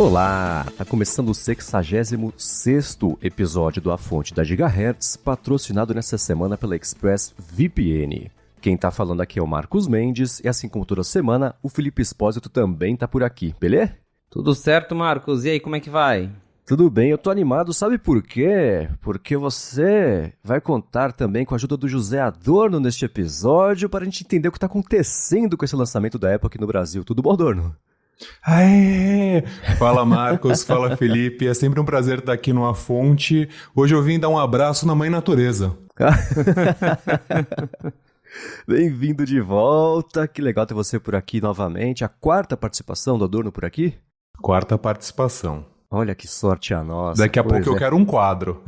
Olá, tá começando o 66º episódio do A Fonte da Gigahertz, patrocinado nessa semana pela ExpressVPN. Quem tá falando aqui é o Marcos Mendes, e assim como toda semana, o Felipe Espósito também tá por aqui, beleza? Tudo certo, Marcos. E aí, como é que vai? Tudo bem, eu tô animado, sabe por quê? Porque você vai contar também com a ajuda do José Adorno neste episódio para a gente entender o que tá acontecendo com esse lançamento da Apple aqui no Brasil. Tudo bom, Adorno? Aê! Fala Marcos, fala Felipe, é sempre um prazer estar aqui no A Fonte. Hoje eu vim dar um abraço na Mãe Natureza. Bem-vindo de volta, que legal ter você por aqui novamente. A quarta participação do Adorno por aqui? Quarta participação. Olha que sorte a nossa. Daqui a pouco eu quero um quadro.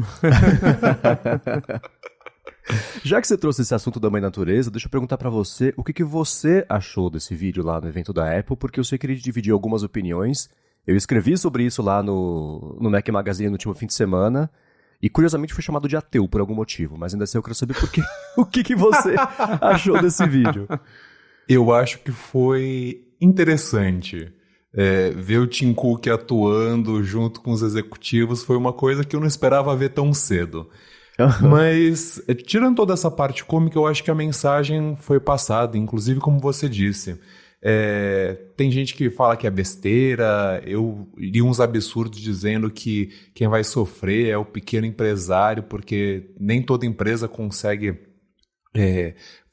Já que você trouxe esse assunto da Mãe Natureza, deixa eu perguntar pra você o que você achou desse vídeo lá no evento da Apple, porque eu sei que ele dividiu algumas opiniões. Eu escrevi sobre isso lá no Mac Magazine no último fim de semana, e curiosamente fui chamado de ateu por algum motivo, mas ainda assim eu quero saber por quê. O que você achou desse vídeo? Eu acho que foi interessante. Ver o Tim Cook atuando junto com os executivos foi uma coisa que eu não esperava ver tão cedo. Mas, tirando toda essa parte cômica, eu acho que a mensagem foi passada, inclusive como você disse. Tem gente que fala que é besteira, eu li uns absurdos dizendo que quem vai sofrer é o pequeno empresário, porque nem toda empresa consegue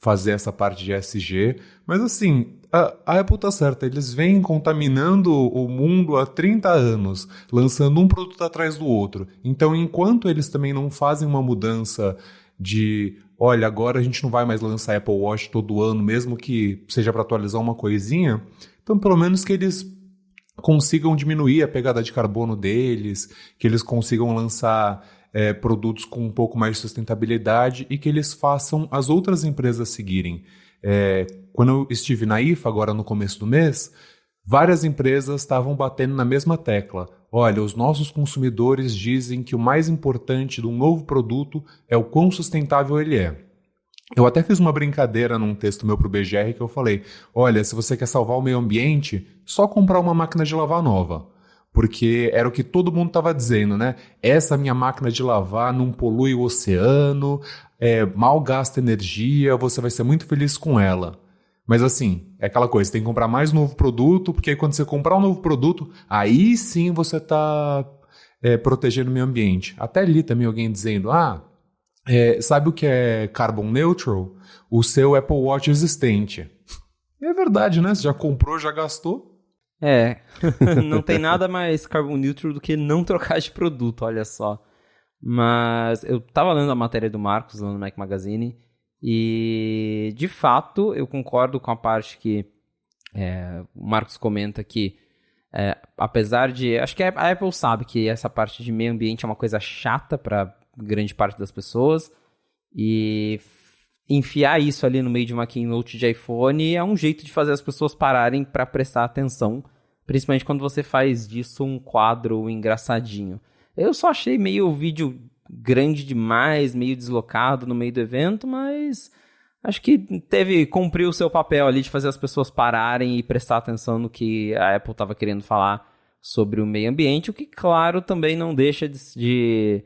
fazer essa parte de ESG. Mas assim, a Apple tá certa, eles vêm contaminando o mundo há 30 anos, lançando um produto atrás do outro. Então, enquanto eles também não fazem uma mudança de, olha, agora a gente não vai mais lançar Apple Watch todo ano, mesmo que seja para atualizar uma coisinha, então pelo menos que eles consigam diminuir a pegada de carbono deles, que eles consigam lançar produtos com um pouco mais de sustentabilidade e que eles façam as outras empresas seguirem. Quando eu estive na IFA, agora no começo do mês, várias empresas estavam batendo na mesma tecla. Olha, os nossos consumidores dizem que o mais importante de um novo produto é o quão sustentável ele é. Eu até fiz uma brincadeira num texto meu para o BGR que eu falei, olha, se você quer salvar o meio ambiente, só comprar uma máquina de lavar nova. Porque era o que todo mundo estava dizendo, né? Essa minha máquina de lavar não polui o oceano, mal gasta energia, você vai ser muito feliz com ela. Mas assim, é aquela coisa, você tem que comprar mais um novo produto, porque aí quando você comprar um novo produto, aí sim você está protegendo o meio ambiente. Até li também alguém dizendo, sabe o que é carbon neutral? O seu Apple Watch existente. É verdade, né? Você já comprou, já gastou. Não tem nada mais carbon neutral do que não trocar de produto, olha só. Mas eu tava lendo a matéria do Marcos lá no Mac Magazine e, de fato, eu concordo com a parte que o Marcos comenta que, apesar de... Acho que a Apple sabe que essa parte de meio ambiente é uma coisa chata para grande parte das pessoas e enfiar isso ali no meio de uma keynote de iPhone é um jeito de fazer as pessoas pararem para prestar atenção, principalmente quando você faz disso um quadro engraçadinho. Eu só achei meio o vídeo grande demais, meio deslocado no meio do evento, mas acho que cumpriu o seu papel ali de fazer as pessoas pararem e prestar atenção no que a Apple estava querendo falar sobre o meio ambiente, o que, claro, também não deixa de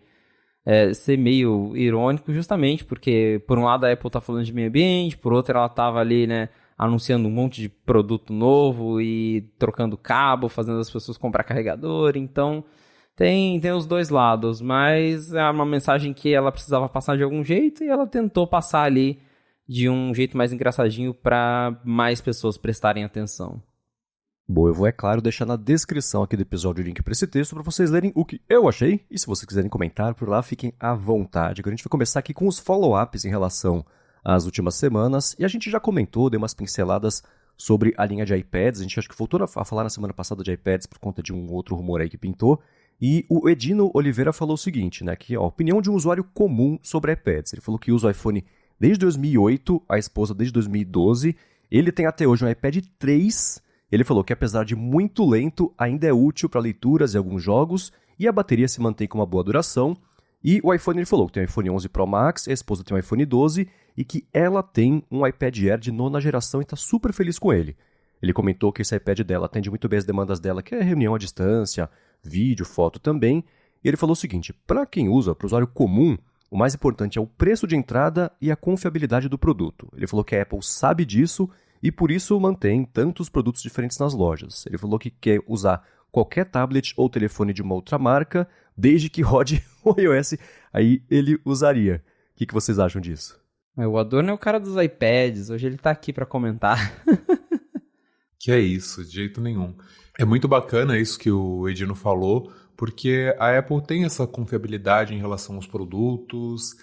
ser meio irônico, justamente porque, por um lado, a Apple está falando de meio ambiente, por outro, ela estava ali, né, anunciando um monte de produto novo e trocando cabo, fazendo as pessoas comprar carregador, então tem os dois lados, mas é uma mensagem que ela precisava passar de algum jeito e ela tentou passar ali de um jeito mais engraçadinho para mais pessoas prestarem atenção. Bom, eu vou, é claro, deixar na descrição aqui do episódio o link para esse texto para vocês lerem o que eu achei, e se vocês quiserem comentar por lá, fiquem à vontade. Agora a gente vai começar aqui com os follow-ups em relação às últimas semanas, e a gente já comentou, deu umas pinceladas sobre a linha de iPads, a gente acho que voltou a falar na semana passada de iPads por conta de um outro rumor aí que pintou, e o Edino Oliveira falou o seguinte, né, que a opinião de um usuário comum sobre iPads. Ele falou que usa o iPhone desde 2008, a esposa desde 2012, ele tem até hoje um iPad 3, ele falou que apesar de muito lento, ainda é útil para leituras e alguns jogos, e a bateria se mantém com uma boa duração. E o iPhone, ele falou que tem um iPhone 11 Pro Max, a esposa tem um iPhone 12, e que ela tem um iPad Air de 9ª geração e está super feliz com ele. Ele comentou que esse iPad dela atende muito bem as demandas dela, que é reunião à distância, vídeo, foto também. E ele falou o seguinte, para quem usa, para o usuário comum, o mais importante é o preço de entrada e a confiabilidade do produto. Ele falou que a Apple sabe disso e por isso mantém tantos produtos diferentes nas lojas. Ele falou que quer usar qualquer tablet ou telefone de uma outra marca, desde que rode o iOS, aí ele usaria. O que vocês acham disso? O Adorno é o cara dos iPads, hoje ele tá aqui para comentar. Que é isso, de jeito nenhum. É muito bacana isso que o Edino falou, porque a Apple tem essa confiabilidade em relação aos produtos,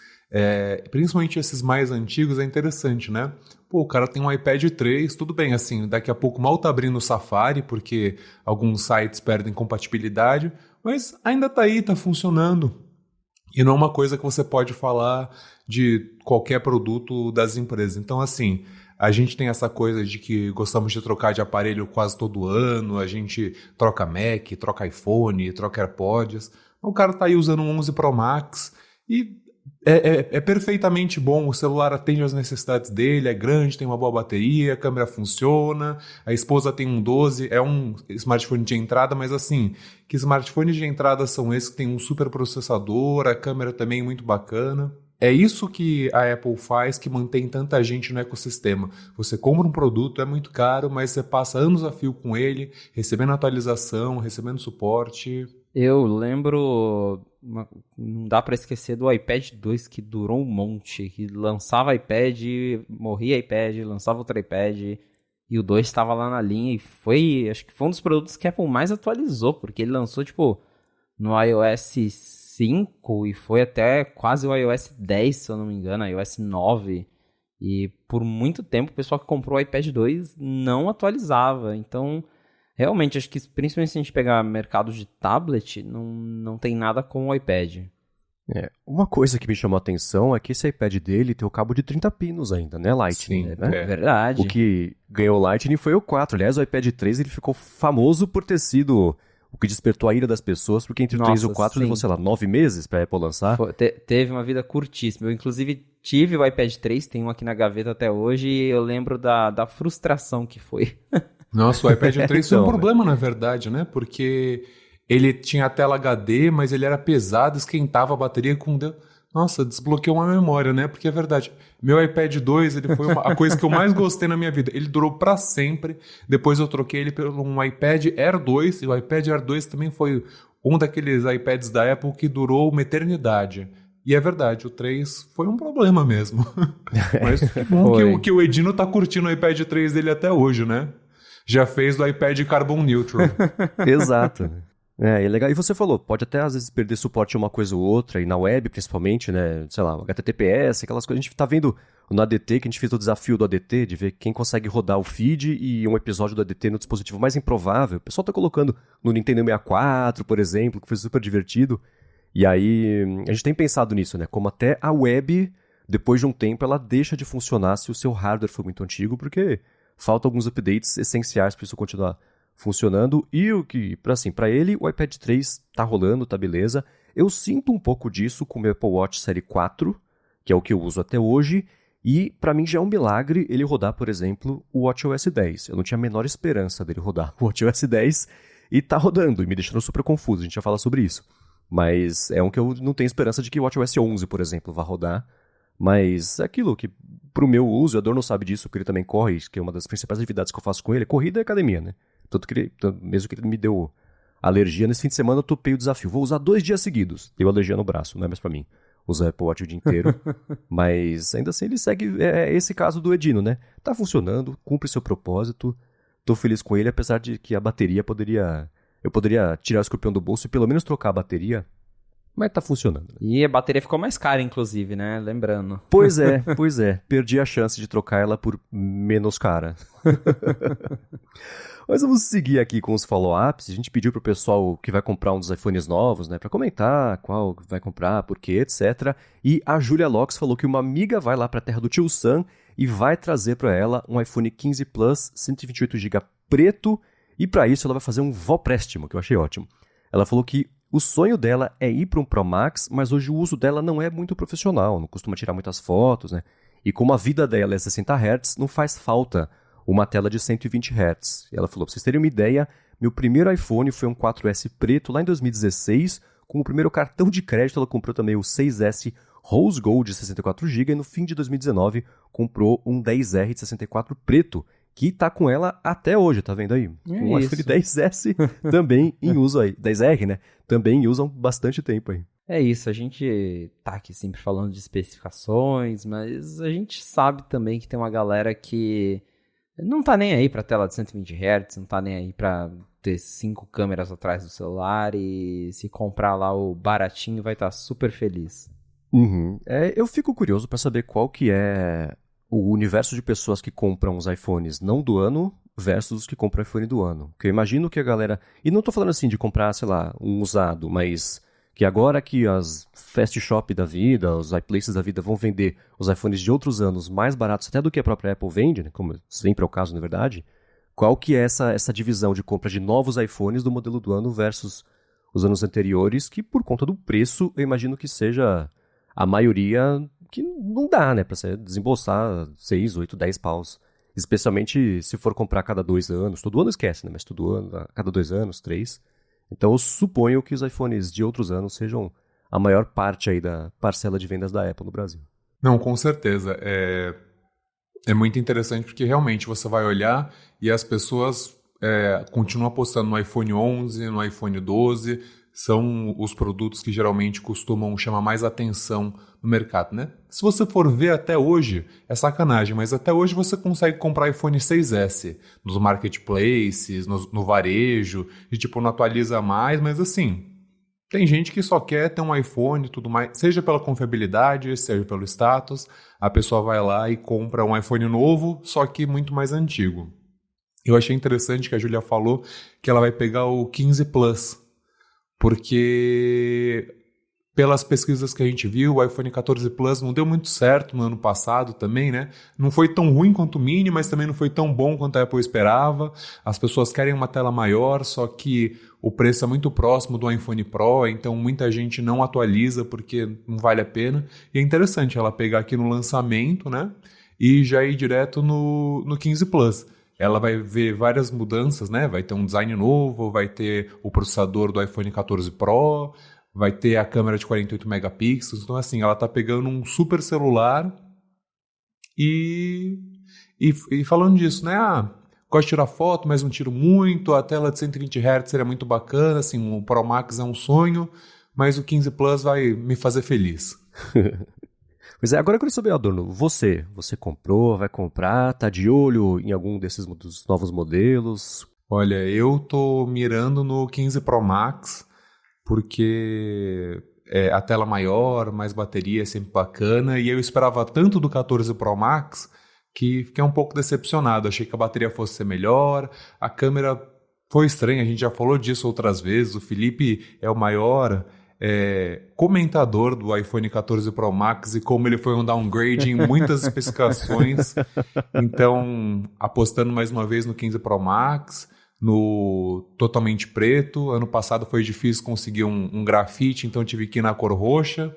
principalmente esses mais antigos, é interessante, né? Pô, o cara tem um iPad 3, tudo bem, assim, daqui a pouco mal tá abrindo o Safari, porque alguns sites perdem compatibilidade, mas ainda tá aí, tá funcionando. E não é uma coisa que você pode falar de qualquer produto das empresas. Então, assim, a gente tem essa coisa de que gostamos de trocar de aparelho quase todo ano, a gente troca Mac, troca iPhone, troca AirPods. O cara tá aí usando um 11 Pro Max e é perfeitamente bom, o celular atende às necessidades dele, é grande, tem uma boa bateria, a câmera funciona, a esposa tem um 12, é um smartphone de entrada, mas assim, que smartphones de entrada são esses que tem um super processador, a câmera também é muito bacana. É isso que a Apple faz que mantém tanta gente no ecossistema. Você compra um produto, é muito caro, mas você passa anos a fio com ele, recebendo atualização, recebendo suporte. Eu lembro, não dá pra esquecer do iPad 2 que durou um monte, que lançava iPad, morria iPad, lançava outro iPad, e o 2 estava lá na linha, e acho que foi um dos produtos que a Apple mais atualizou, porque ele lançou, tipo, no iOS 5 e foi até quase o iOS 10, se eu não me engano, iOS 9, e por muito tempo o pessoal que comprou o iPad 2 não atualizava, então... Realmente, acho que principalmente se a gente pegar mercado de tablet, não tem nada com o iPad. Uma coisa que me chamou a atenção é que esse iPad dele tem o cabo de 30 pinos ainda, né? Lightning, Sim, né? É verdade. O que ganhou o Lightning foi o 4. Aliás, o iPad 3 ele ficou famoso por ter sido o que despertou a ira das pessoas, porque entre o 3 e o 4 levou, sei lá, 9 meses pra Apple lançar. Teve uma vida curtíssima. Eu, inclusive, tive o iPad 3, tenho um aqui na gaveta até hoje, e eu lembro da frustração que foi. Nossa, o iPad 3 foi um Então, problema, na verdade, né? Porque ele tinha a tela HD, mas ele era pesado, esquentava a bateria com... Nossa, desbloqueou uma memória, né? Porque é verdade. Meu iPad 2, ele foi a coisa que eu mais gostei na minha vida. Ele durou pra sempre. Depois eu troquei ele por um iPad Air 2. E o iPad Air 2 também foi um daqueles iPads da Apple que durou uma eternidade. E é verdade, o 3 foi um problema mesmo. Mas bom que o Edino tá curtindo o iPad 3 dele até hoje, né? Já fez do iPad Carbon Neutral. Exato. É legal. E você falou, pode até às vezes perder suporte a uma coisa ou outra, e na web principalmente, né? Sei lá, HTTPS, aquelas coisas. A gente tá vendo no ADT, que a gente fez o desafio do ADT, de ver quem consegue rodar o feed e um episódio do ADT no dispositivo mais improvável. O pessoal tá colocando no Nintendo 64, por exemplo, que foi super divertido. E aí, a gente tem pensado nisso, né? Como até a web, depois de um tempo, ela deixa de funcionar se o seu hardware for muito antigo, porque faltam alguns updates essenciais para isso continuar funcionando. E o que, para ele, o iPad 3 tá rolando, tá beleza. Eu sinto um pouco disso com o meu Apple Watch Série 4, que é o que eu uso até hoje. E para mim já é um milagre ele rodar, por exemplo, o WatchOS 10. Eu não tinha a menor esperança dele rodar o WatchOS 10 e tá rodando, e me deixando super confuso, a gente já fala sobre isso. Mas é um que eu não tenho esperança de que o WatchOS 11, por exemplo, vá rodar. Mas é aquilo que, pro meu uso, o Adorno sabe disso, que ele também corre, que é uma das principais atividades que eu faço com ele, corrida e academia, né? Tanto que mesmo que ele me deu alergia, nesse fim de semana eu topei o desafio. Vou usar 2 dias seguidos. Deu alergia no braço, não é mais pra mim. Usar Apple Watch o dia inteiro. Mas ainda assim ele segue esse caso do Edino, né? Tá funcionando, cumpre seu propósito. Tô feliz com ele, apesar de que a bateria eu poderia tirar o escorpião do bolso e pelo menos trocar a bateria. Mas tá funcionando. E a bateria ficou mais cara, inclusive, né? Lembrando. Pois é. Perdi a chance de trocar ela por menos cara. Mas vamos seguir aqui com os follow-ups. A gente pediu pro pessoal que vai comprar um dos iPhones novos, né? Pra comentar qual vai comprar, por quê, etc. E a Julia Locks falou que uma amiga vai lá pra terra do tio Sam e vai trazer pra ela um iPhone 15 Plus 128GB preto. E pra isso ela vai fazer um vóprestimo, que eu achei ótimo. Ela falou que o sonho dela é ir para um Pro Max, mas hoje o uso dela não é muito profissional, não costuma tirar muitas fotos, né? E como a vida dela é 60 Hz, não faz falta uma tela de 120 Hz. E ela falou, pra vocês terem uma ideia, meu primeiro iPhone foi um 4S preto lá em 2016, com o primeiro cartão de crédito ela comprou também o 6S Rose Gold de 64GB e no fim de 2019 comprou um 10R de 64 preto, que tá com ela até hoje, tá vendo aí? Um iPhone 10S também em uso aí. 10R, né? Também usam bastante tempo aí. É isso, a gente tá aqui sempre falando de especificações, mas a gente sabe também que tem uma galera que não tá nem aí pra tela de 120 Hz, não tá nem aí pra ter 5 câmeras atrás do celular e se comprar lá o baratinho vai estar super feliz. Uhum. Eu fico curioso pra saber qual que é o universo de pessoas que compram os iPhones não do ano versus os que compram o iPhone do ano. Porque eu imagino que a galera... E não tô falando assim de comprar, sei lá, um usado, mas que agora que as Fast Shop da vida, os iPlaces da vida vão vender os iPhones de outros anos mais baratos até do que a própria Apple vende, né? Como sempre é o caso, na verdade. Qual que é essa divisão de compra de novos iPhones do modelo do ano versus os anos anteriores, que por conta do preço, eu imagino que seja a maioria que não dá, né, pra você desembolsar 6, 8, 10 paus. Especialmente se for comprar a cada 2 anos. Todo ano esquece, né, mas todo ano, a cada 2 anos, 3. Então eu suponho que os iPhones de outros anos sejam a maior parte aí da parcela de vendas da Apple no Brasil. Não, com certeza. É muito interessante porque realmente você vai olhar e as pessoas continuam apostando no iPhone 11, no iPhone 12, são os produtos que geralmente costumam chamar mais atenção no mercado, né? Se você for ver até hoje, é sacanagem, mas até hoje você consegue comprar iPhone 6S nos marketplaces, no varejo, e tipo, não atualiza mais, mas assim, tem gente que só quer ter um iPhone e tudo mais, seja pela confiabilidade, seja pelo status, a pessoa vai lá e compra um iPhone novo, só que muito mais antigo. Eu achei interessante que a Júlia falou que ela vai pegar o 15 Plus, porque pelas pesquisas que a gente viu, o iPhone 14 Plus não deu muito certo no ano passado também, né? Não foi tão ruim quanto o Mini, mas também não foi tão bom quanto a Apple esperava. As pessoas querem uma tela maior, só que o preço é muito próximo do iPhone Pro, então muita gente não atualiza porque não vale a pena. E é interessante ela pegar aqui no lançamento, né? E já ir direto no 15 Plus. Ela vai ver várias mudanças, né? Vai ter um design novo, vai ter o processador do iPhone 14 Pro, vai ter a câmera de 48 megapixels. Então, assim, ela tá pegando um super celular e falando disso, né? Gosto de tirar foto, mas não tiro muito. A tela de 120 Hz seria muito bacana, assim, o Pro Max é um sonho, mas o 15 Plus vai me fazer feliz. Pois é, agora eu queria saber, Adorno, você comprou, vai comprar, tá de olho em algum dos novos modelos? Olha, eu tô mirando no 15 Pro Max, porque a tela maior, mais bateria é sempre bacana, e eu esperava tanto do 14 Pro Max que fiquei um pouco decepcionado. Achei que a bateria fosse ser melhor, a câmera foi estranha, a gente já falou disso outras vezes, o Felipe é o maior comentador do iPhone 14 Pro Max e como ele foi um downgrade em muitas especificações. Então, apostando mais uma vez no 15 Pro Max, no totalmente preto. Ano passado foi difícil conseguir um grafite, então tive que ir na cor roxa,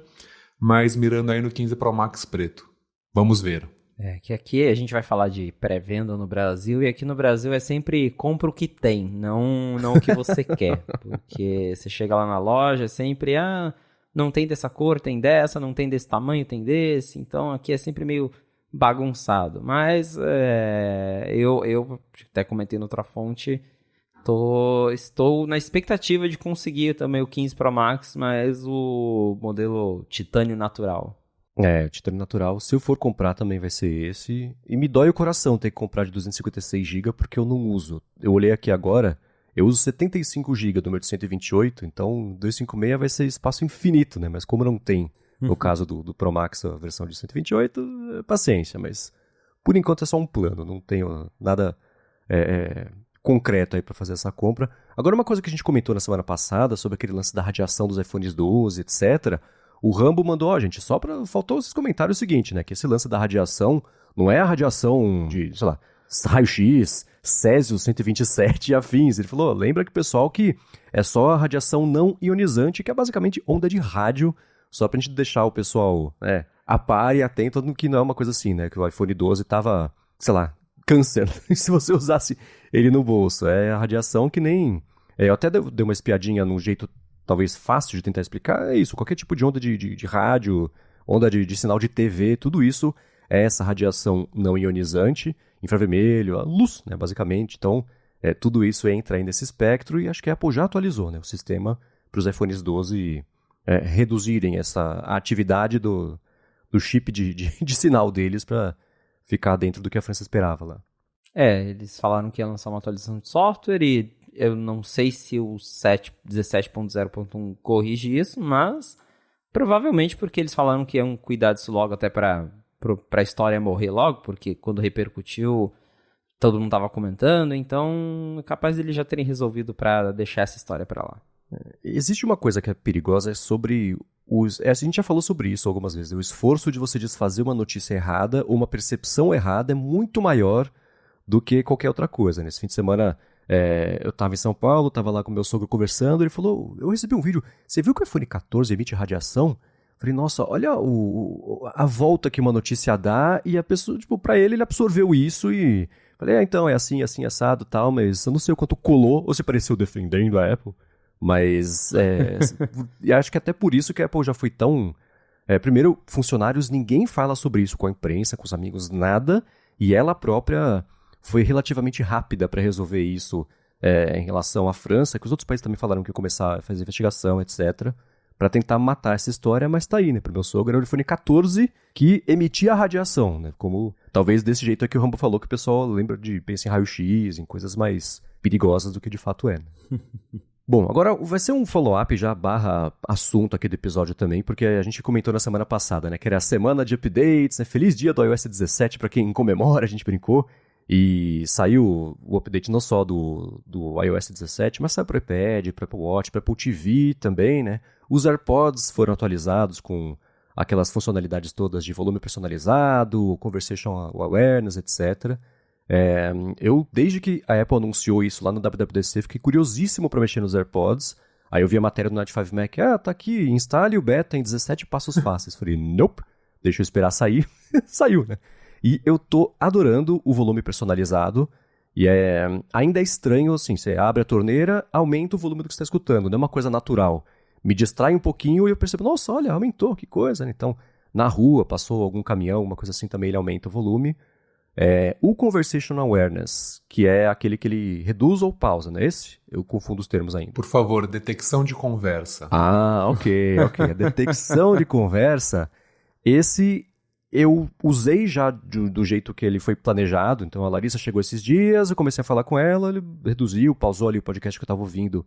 mas mirando aí no 15 Pro Max preto. Vamos ver. Que aqui a gente vai falar de pré-venda no Brasil, e aqui no Brasil é sempre compra o que tem, não o que você quer. Porque você chega lá na loja, é sempre, não tem dessa cor, tem dessa, não tem desse tamanho, tem desse. Então aqui é sempre meio bagunçado. Mas eu até comentei noutra fonte, estou na expectativa de conseguir também o 15 Pro Max, mas o modelo titânio natural. O titânio natural, se eu for comprar também vai ser esse. E me dói o coração ter que comprar de 256GB porque eu não uso. Eu olhei aqui agora, eu uso 75GB do meu de 128, então 256 vai ser espaço infinito, né? Mas como não tem, no caso do Pro Max, a versão de 128, paciência, mas por enquanto é só um plano, não tenho nada concreto aí para fazer essa compra. Agora, uma coisa que a gente comentou na semana passada sobre aquele lance da radiação dos iPhones 12, etc., o Rambo mandou, gente, faltou esses comentários o seguinte, né, que esse lance da radiação não é a radiação de, sei lá, raio-x, Césio 127 e afins. Ele falou, lembra que pessoal que é só a radiação não ionizante, que é basicamente onda de rádio, só pra gente deixar o pessoal a par e atento no que não é uma coisa assim, né, que o iPhone 12 tava, sei lá, câncer se você usasse ele no bolso. É a radiação que nem... eu até dei uma espiadinha num jeito talvez fácil de tentar explicar. É isso, qualquer tipo de onda de rádio, onda de sinal de TV, tudo isso é essa radiação não ionizante, infravermelho, a luz, né, basicamente. Então, tudo isso entra aí nesse espectro e acho que a Apple já atualizou, né, o sistema para os iPhones 12 reduzirem essa atividade do chip de sinal deles para ficar dentro do que a França esperava lá. Eles falaram que ia lançar uma atualização de software e eu não sei se o 17.0.1 corrige isso, mas provavelmente porque eles falaram que iam cuidar disso logo até pra história morrer logo, porque quando repercutiu todo mundo tava comentando, então é capaz de eles já terem resolvido pra deixar essa história pra lá. Existe uma coisa que é perigosa, é sobre a gente já falou sobre isso algumas vezes, o esforço de você desfazer uma notícia errada ou uma percepção errada é muito maior do que qualquer outra coisa. Nesse fim de semana eu estava em São Paulo, estava lá com meu sogro conversando, ele falou, eu recebi um vídeo, você viu que o iPhone 14 emite radiação? Falei, nossa, olha a volta que uma notícia dá, e a pessoa, tipo, pra ele absorveu isso e... Falei, então, é assim, assim, assado e tal, mas eu não sei o quanto colou, ou se pareceu defendendo a Apple, mas e acho que até por isso que a Apple já foi tão... primeiro, funcionários, ninguém fala sobre isso com a imprensa, com os amigos, nada, e ela própria foi relativamente rápida para resolver isso em relação à França, que os outros países também falaram que iam começar a fazer investigação, etc., para tentar matar essa história, mas tá aí, né? Pro meu sogro era o iPhone 14 que emitia radiação, né? Como, talvez desse jeito é que o Rambo falou que o pessoal pensa em raio-x, em coisas mais perigosas do que de fato é, né? Bom, agora vai ser um follow-up já barra assunto aqui do episódio também, porque a gente comentou na semana passada, né? Que era a semana de updates, né? Feliz dia do iOS 17 para quem comemora, a gente brincou. E saiu o update não só do iOS 17, mas saiu para o iPad, para o Apple Watch, para o Apple TV também, né? Os AirPods foram atualizados com aquelas funcionalidades todas de volume personalizado, Conversation Awareness, etc. Eu, desde que a Apple anunciou isso lá no WWDC, fiquei curiosíssimo para mexer nos AirPods. Aí eu vi a matéria do Night 5 Mac, tá aqui, instale o beta em 17 passos fáceis. Falei, nope, deixa eu esperar sair. Saiu, né? E eu tô adorando o volume personalizado. E ainda é estranho, assim, você abre a torneira, aumenta o volume do que você está escutando. Não é uma coisa natural. Me distrai um pouquinho e eu percebo, nossa, olha, aumentou, que coisa, né? Então, na rua, passou algum caminhão, uma coisa assim, também ele aumenta o volume. O Conversation Awareness, que é aquele que ele reduz ou pausa, não é esse? Eu confundo os termos ainda. Por favor, detecção de conversa. Ah, ok. A detecção de conversa, esse... Eu usei já do jeito que ele foi planejado, então a Larissa chegou esses dias, eu comecei a falar com ela, ele reduziu, pausou ali o podcast que eu estava ouvindo,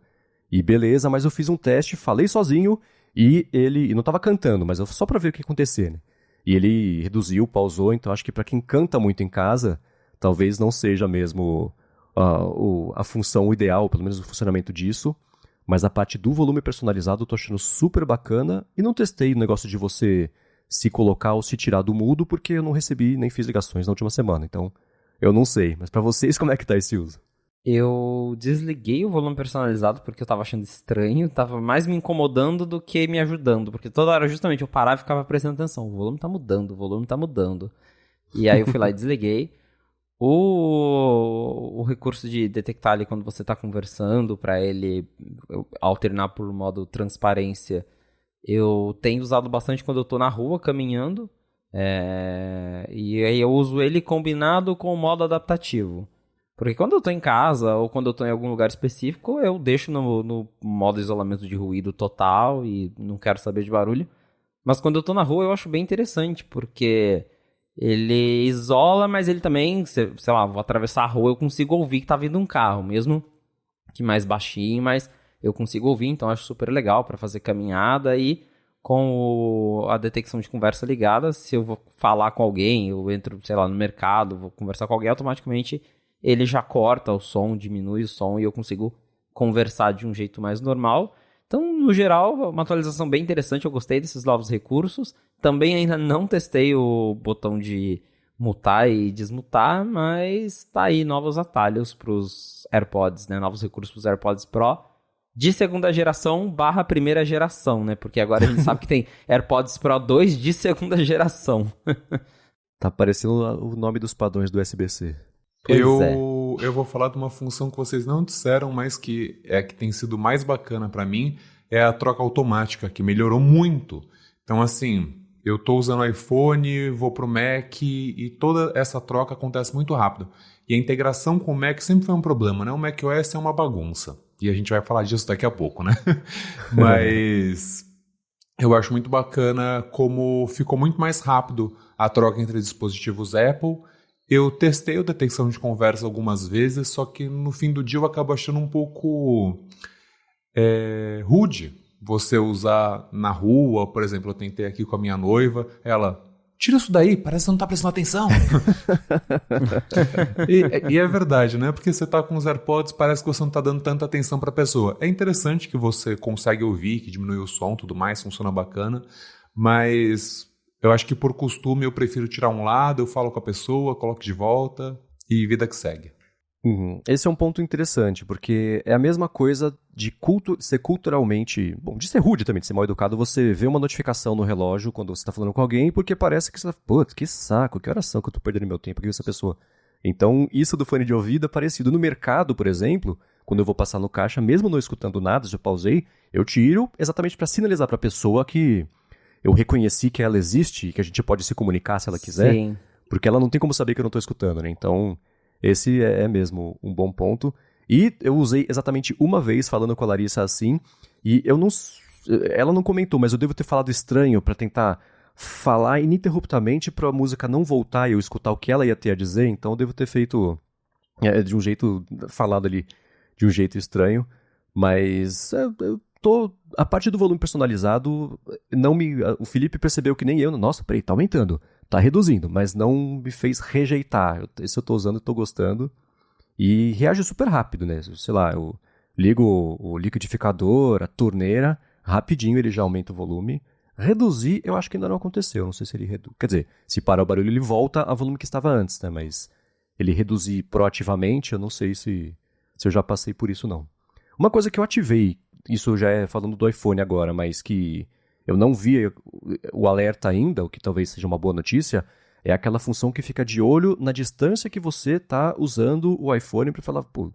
e beleza, mas eu fiz um teste, falei sozinho, e ele não estava cantando, mas só para ver o que ia acontecer, né? E ele reduziu, pausou, então acho que para quem canta muito em casa, talvez não seja mesmo a função ideal, pelo menos o funcionamento disso, mas a parte do volume personalizado eu tô achando super bacana, e não testei o negócio de você... se colocar ou se tirar do mudo, porque eu não recebi nem fiz ligações na última semana. Então, eu não sei. Mas pra vocês, como é que tá esse uso? Eu desliguei o volume personalizado porque eu tava achando estranho. Tava mais me incomodando do que me ajudando. Porque toda hora, justamente, eu parava e ficava prestando atenção. O volume tá mudando. E aí eu fui lá e desliguei. O recurso de detectar ali quando você tá conversando, pra ele alternar por modo transparência... Eu tenho usado bastante quando eu tô na rua, caminhando. E aí eu uso ele combinado com o modo adaptativo. Porque quando eu tô em casa ou quando eu tô em algum lugar específico, eu deixo no modo isolamento de ruído total e não quero saber de barulho. Mas quando eu tô na rua eu acho bem interessante, porque ele isola, mas ele também, sei lá, vou atravessar a rua, eu consigo ouvir que tá vindo um carro, mesmo que mais baixinho, mas... eu consigo ouvir, então acho super legal para fazer caminhada e com a detecção de conversa ligada, se eu vou falar com alguém, eu entro, sei lá, no mercado, vou conversar com alguém, automaticamente ele já corta o som, diminui o som e eu consigo conversar de um jeito mais normal. Então, no geral, uma atualização bem interessante, eu gostei desses novos recursos. Também ainda não testei o botão de mutar e desmutar, mas tá aí novos atalhos para os AirPods, né? Novos recursos para os AirPods Pro. De segunda geração / primeira geração, né? Porque agora a gente sabe que tem AirPods Pro 2 de segunda geração. Tá parecendo o nome dos padrões do USB-C. Eu vou falar de uma função que vocês não disseram, mas que tem sido mais bacana para mim, é a troca automática, que melhorou muito. Então, assim, eu estou usando o iPhone, vou pro Mac e toda essa troca acontece muito rápido. E a integração com o Mac sempre foi um problema, né? O macOS é uma bagunça. E a gente vai falar disso daqui a pouco, né? Mas eu acho muito bacana como ficou muito mais rápido a troca entre dispositivos Apple. Eu testei a detecção de conversa algumas vezes, só que no fim do dia eu acabo achando um pouco rude você usar na rua. Por exemplo, eu tentei aqui com a minha noiva, ela, tira isso daí, parece que você não tá prestando atenção. e é verdade, né? Porque você tá com os AirPods, parece que você não tá dando tanta atenção pra pessoa. É interessante que você consegue ouvir, que diminui o som, tudo mais, funciona bacana, mas eu acho que por costume eu prefiro tirar um lado, eu falo com a pessoa, coloco de volta e vida que segue. Uhum. Esse é um ponto interessante, porque é a mesma coisa de ser culturalmente... Bom, de ser rude também, de ser mal educado, você vê uma notificação no relógio quando você está falando com alguém, porque parece que você tá... Putz, que saco, que oração que eu tô perdendo meu tempo aqui com essa pessoa. Então, isso do fone de ouvido é parecido. No mercado, por exemplo, quando eu vou passar no caixa, mesmo não escutando nada, se eu pausei, eu tiro exatamente para sinalizar para a pessoa que eu reconheci que ela existe e que a gente pode se comunicar se ela quiser. Sim. Porque ela não tem como saber que eu não estou escutando, né? Então, esse é mesmo um bom ponto. E eu usei exatamente uma vez falando com a Larissa assim, e ela não comentou, mas eu devo ter falado estranho para tentar falar ininterruptamente para a música não voltar e eu escutar o que ela ia ter a dizer. Então eu devo ter feito de um jeito, falado ali de um jeito estranho. Mas a parte do volume personalizado, o Felipe percebeu que nem eu. Nossa, peraí, tá aumentando, tá reduzindo, mas não me fez rejeitar. Esse eu tô usando e tô gostando. E reage super rápido, né? Sei lá, eu ligo o liquidificador, a torneira, rapidinho ele já aumenta o volume. Reduzir, eu acho que ainda não aconteceu. Não sei se ele reduz. Quer dizer, se parar o barulho, ele volta ao volume que estava antes, né? Mas ele reduzir proativamente, eu não sei se eu já passei por isso, não. Uma coisa que eu ativei, isso já é falando do iPhone agora, mas que eu não vi o alerta ainda, o que talvez seja uma boa notícia, é aquela função que fica de olho na distância que você está usando o iPhone para falar, pô,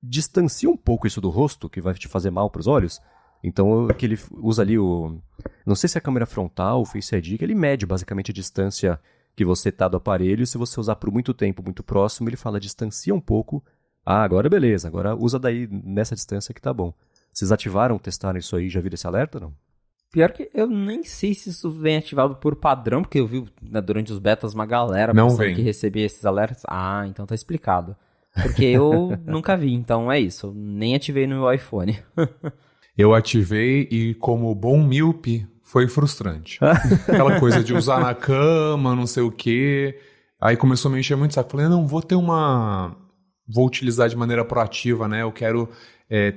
distancia um pouco isso do rosto, que vai te fazer mal para os olhos. Então, que ele usa ali não sei se é a câmera frontal, o Face ID, que ele mede basicamente a distância que você está do aparelho, e se você usar por muito tempo, muito próximo, ele fala, distancia um pouco. Ah, agora beleza, agora usa daí nessa distância que tá bom. Vocês ativaram, testaram isso aí, já viram esse alerta, não? Pior que eu nem sei se isso vem ativado por padrão, porque eu vi, né, durante os betas uma galera que recebia esses alertas. Ah, então tá explicado. Porque eu nunca vi, então é isso. Nem ativei no meu iPhone. Eu ativei e, como bom míope, foi frustrante. Aquela coisa de usar na cama, não sei o quê. Aí começou a me encher muito o saco. Falei, não, vou utilizar de maneira proativa, né? Eu quero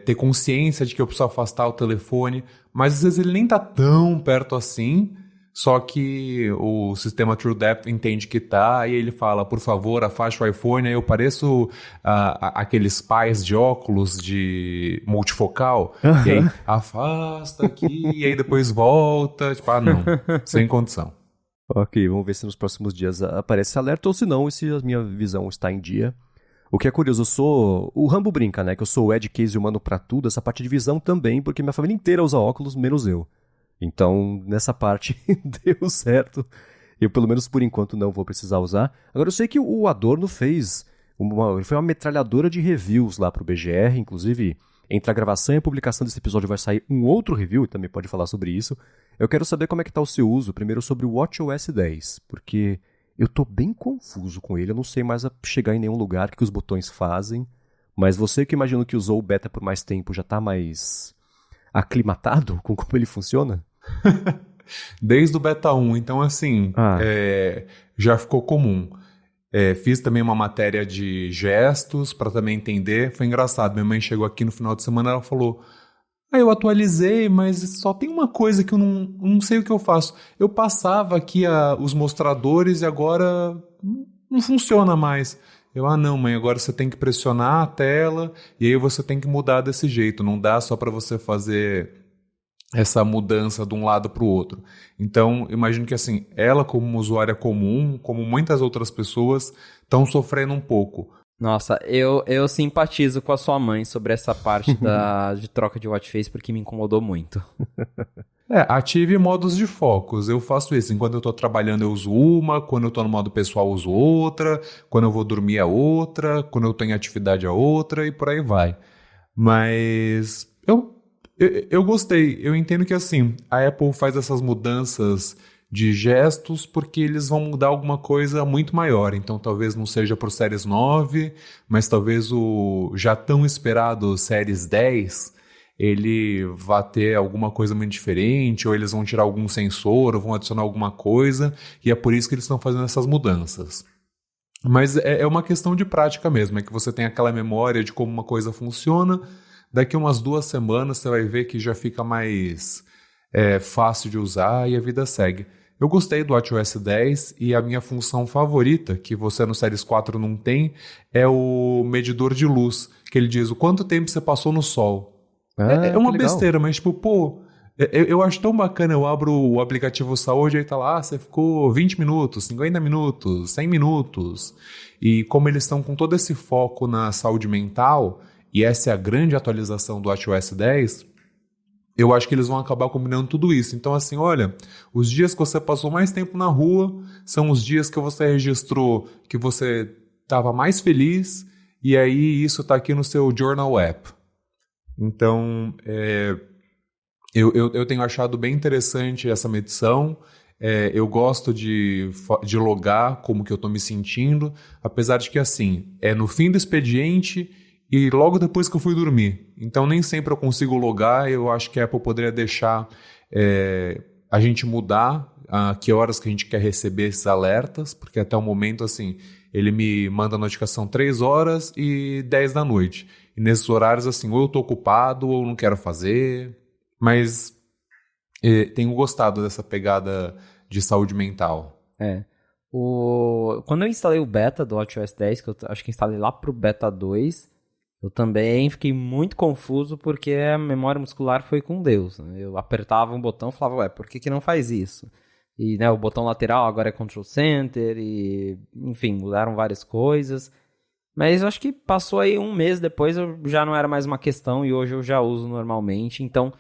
ter consciência de que eu preciso afastar o telefone, mas às vezes ele nem tá tão perto assim, só que o sistema TrueDepth entende que tá, e ele fala, por favor, afaste o iPhone. Aí eu pareço aqueles pais de óculos de multifocal, e aí afasta aqui, e aí depois volta, tipo, não, sem condição. Ok, vamos ver se nos próximos dias aparece alerta, ou se não, se a minha visão está em dia. O que é curioso, o Rambo brinca, né, que eu sou o edge case humano pra tudo, essa parte de visão também, porque minha família inteira usa óculos, menos eu. Então, nessa parte, deu certo. Eu, pelo menos por enquanto, não vou precisar usar. Agora, eu sei que o Adorno foi uma metralhadora de reviews lá pro BGR, inclusive, entre a gravação e a publicação desse episódio vai sair um outro review, e também pode falar sobre isso. Eu quero saber como é que tá o seu uso, primeiro sobre o WatchOS 10, porque eu tô bem confuso com ele, eu não sei mais chegar em nenhum lugar, o que os botões fazem, mas você que imagino que usou o beta por mais tempo, já tá mais aclimatado com como ele funciona? Desde o beta 1, então assim, já ficou comum. Fiz também uma matéria de gestos para também entender, foi engraçado, minha mãe chegou aqui no final de semana, ela falou, eu atualizei, mas só tem uma coisa que eu não sei o que eu faço. Eu passava aqui os mostradores e agora não funciona mais. Não, mãe, agora você tem que pressionar a tela e aí você tem que mudar desse jeito. Não dá só para você fazer essa mudança de um lado para o outro. Então, imagino que assim, ela como usuária comum, como muitas outras pessoas, estão sofrendo um pouco. Nossa, eu simpatizo com a sua mãe sobre essa parte de troca de watch face, porque me incomodou muito. Ative modos de focos. Eu faço isso. Enquanto eu tô trabalhando, eu uso uma. Quando eu tô no modo pessoal, eu uso outra. Quando eu vou dormir, é outra. Quando eu tô em atividade, é outra. E por aí vai. Mas eu gostei. Eu entendo que, assim, a Apple faz essas mudanças de gestos porque eles vão mudar alguma coisa muito maior. Então, talvez não seja pro Series 9, mas talvez o já tão esperado Series 10... ele vai ter alguma coisa muito diferente, ou eles vão tirar algum sensor, ou vão adicionar alguma coisa, e é por isso que eles estão fazendo essas mudanças. Mas é uma questão de prática mesmo, é que você tem aquela memória de como uma coisa funciona, daqui umas 2 semanas você vai ver que já fica mais fácil de usar e a vida segue. Eu gostei do WatchOS 10 e a minha função favorita, que você no Series 4 não tem, é o medidor de luz, que ele diz o quanto tempo você passou no sol. É uma besteira, mas tipo, eu acho tão bacana, eu abro o aplicativo Saúde e aí tá lá, você ficou 20 minutos, 50 minutos, 100 minutos. E como eles estão com todo esse foco na saúde mental, e essa é a grande atualização do WatchOS 10, eu acho que eles vão acabar combinando tudo isso. Então assim, olha, os dias que você passou mais tempo na rua são os dias que você registrou que você estava mais feliz, e aí isso tá aqui no seu Journal App. Então, eu tenho achado bem interessante essa medição. Eu gosto de logar como que eu estou me sentindo, apesar de que, assim, é no fim do expediente e logo depois que eu fui dormir. Então, nem sempre eu consigo logar. Eu acho que a Apple poderia deixar a gente mudar a que horas que a gente quer receber esses alertas, porque até o momento, assim, ele me manda a notificação 3 horas e 10 da noite. E nesses horários, assim, ou eu tô ocupado ou não quero fazer. Mas tenho gostado dessa pegada de saúde mental. Quando eu instalei o beta do WatchOS 10, que eu acho que instalei lá pro beta 2, eu também fiquei muito confuso porque a memória muscular foi com Deus. Né? Eu apertava um botão e falava, por que não faz isso? E né, o botão lateral agora é Control Center e, enfim, mudaram várias coisas. Mas eu acho que passou aí 1 mês depois, já não era mais uma questão e hoje eu já uso normalmente. Então,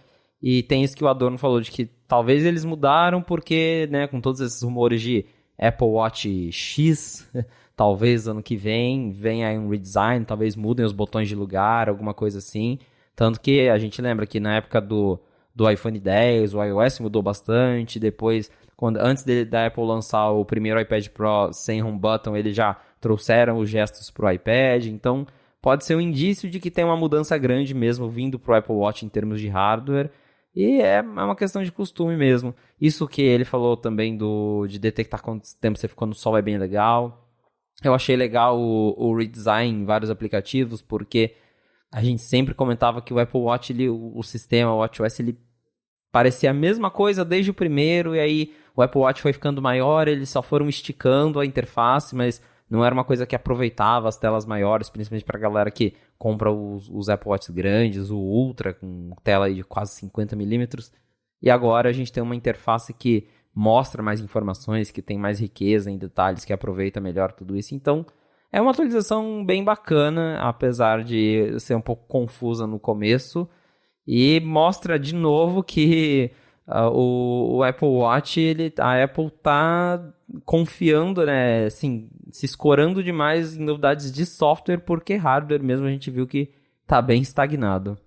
e tem isso que o Adorno falou, de que talvez eles mudaram porque, né, com todos esses rumores de Apple Watch X, talvez ano que vem venha aí um redesign, talvez mudem os botões de lugar, alguma coisa assim. Tanto que a gente lembra que na época do iPhone 10, o iOS mudou bastante, depois, antes da Apple lançar o primeiro iPad Pro sem home button, ele já trouxeram os gestos para o iPad, então pode ser um indício de que tem uma mudança grande mesmo vindo para o Apple Watch em termos de hardware, e é uma questão de costume mesmo. Isso que ele falou também de detectar quanto tempo você ficou no sol é bem legal. Eu achei legal o redesign em vários aplicativos, porque a gente sempre comentava que o Apple Watch, o sistema, o WatchOS, ele parecia a mesma coisa desde o primeiro, e aí o Apple Watch foi ficando maior, eles só foram esticando a interface, mas não era uma coisa que aproveitava as telas maiores, principalmente para a galera que compra os Apple Watches grandes, o Ultra, com tela aí de quase 50mm. E agora a gente tem uma interface que mostra mais informações, que tem mais riqueza em detalhes, que aproveita melhor tudo isso. Então, é uma atualização bem bacana, apesar de ser um pouco confusa no começo. E mostra de novo que o Apple Watch, a Apple tá confiando, né, assim, se escorando demais em novidades de software, porque hardware mesmo a gente viu que tá bem estagnado.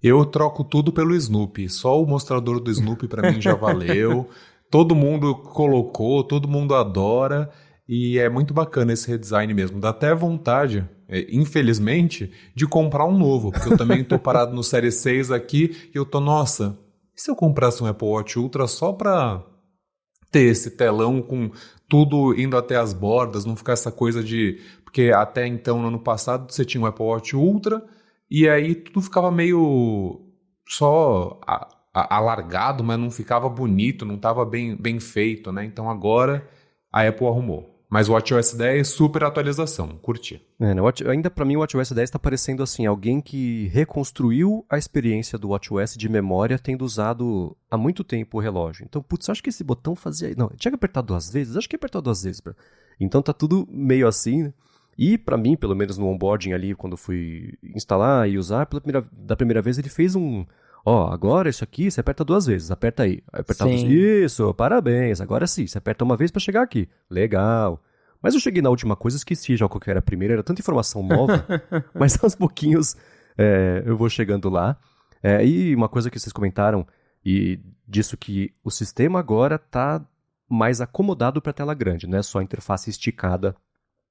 Eu troco tudo pelo Snoopy, só o mostrador do Snoopy pra mim já valeu. Todo mundo colocou, todo mundo adora, e é muito bacana esse redesign mesmo. Dá até vontade, infelizmente, de comprar um novo, porque eu também tô parado no Série 6 aqui, e eu tô, nossa, e se eu comprasse um Apple Watch Ultra só pra ter esse telão com tudo indo até as bordas, não ficar essa coisa de... Porque até então, no ano passado, você tinha um Apple Watch Ultra, e aí tudo ficava meio só alargado, mas não ficava bonito, não estava bem feito, né? Então agora a Apple arrumou. Mas o WatchOS 10, super atualização, curti. Ainda pra mim o WatchOS 10 tá parecendo assim, alguém que reconstruiu a experiência do WatchOS de memória, tendo usado há muito tempo o relógio. Então, putz, acho que esse botão fazia... Não, tinha que apertar 2 vezes? Acho que apertou 2 vezes. Então tá tudo meio assim, né? E para mim, pelo menos no onboarding ali, quando eu fui instalar e usar, da primeira vez ele fez agora isso aqui, você aperta 2 vezes, aperta aí. Aí apertava, isso, parabéns, agora sim, você aperta uma vez para chegar aqui. Legal. Mas eu cheguei na última coisa, esqueci já qual que era a primeira, era tanta informação nova, mas aos pouquinhos eu vou chegando lá. E uma coisa que vocês comentaram, e disso que o sistema agora está mais acomodado para tela grande, não é só a interface esticada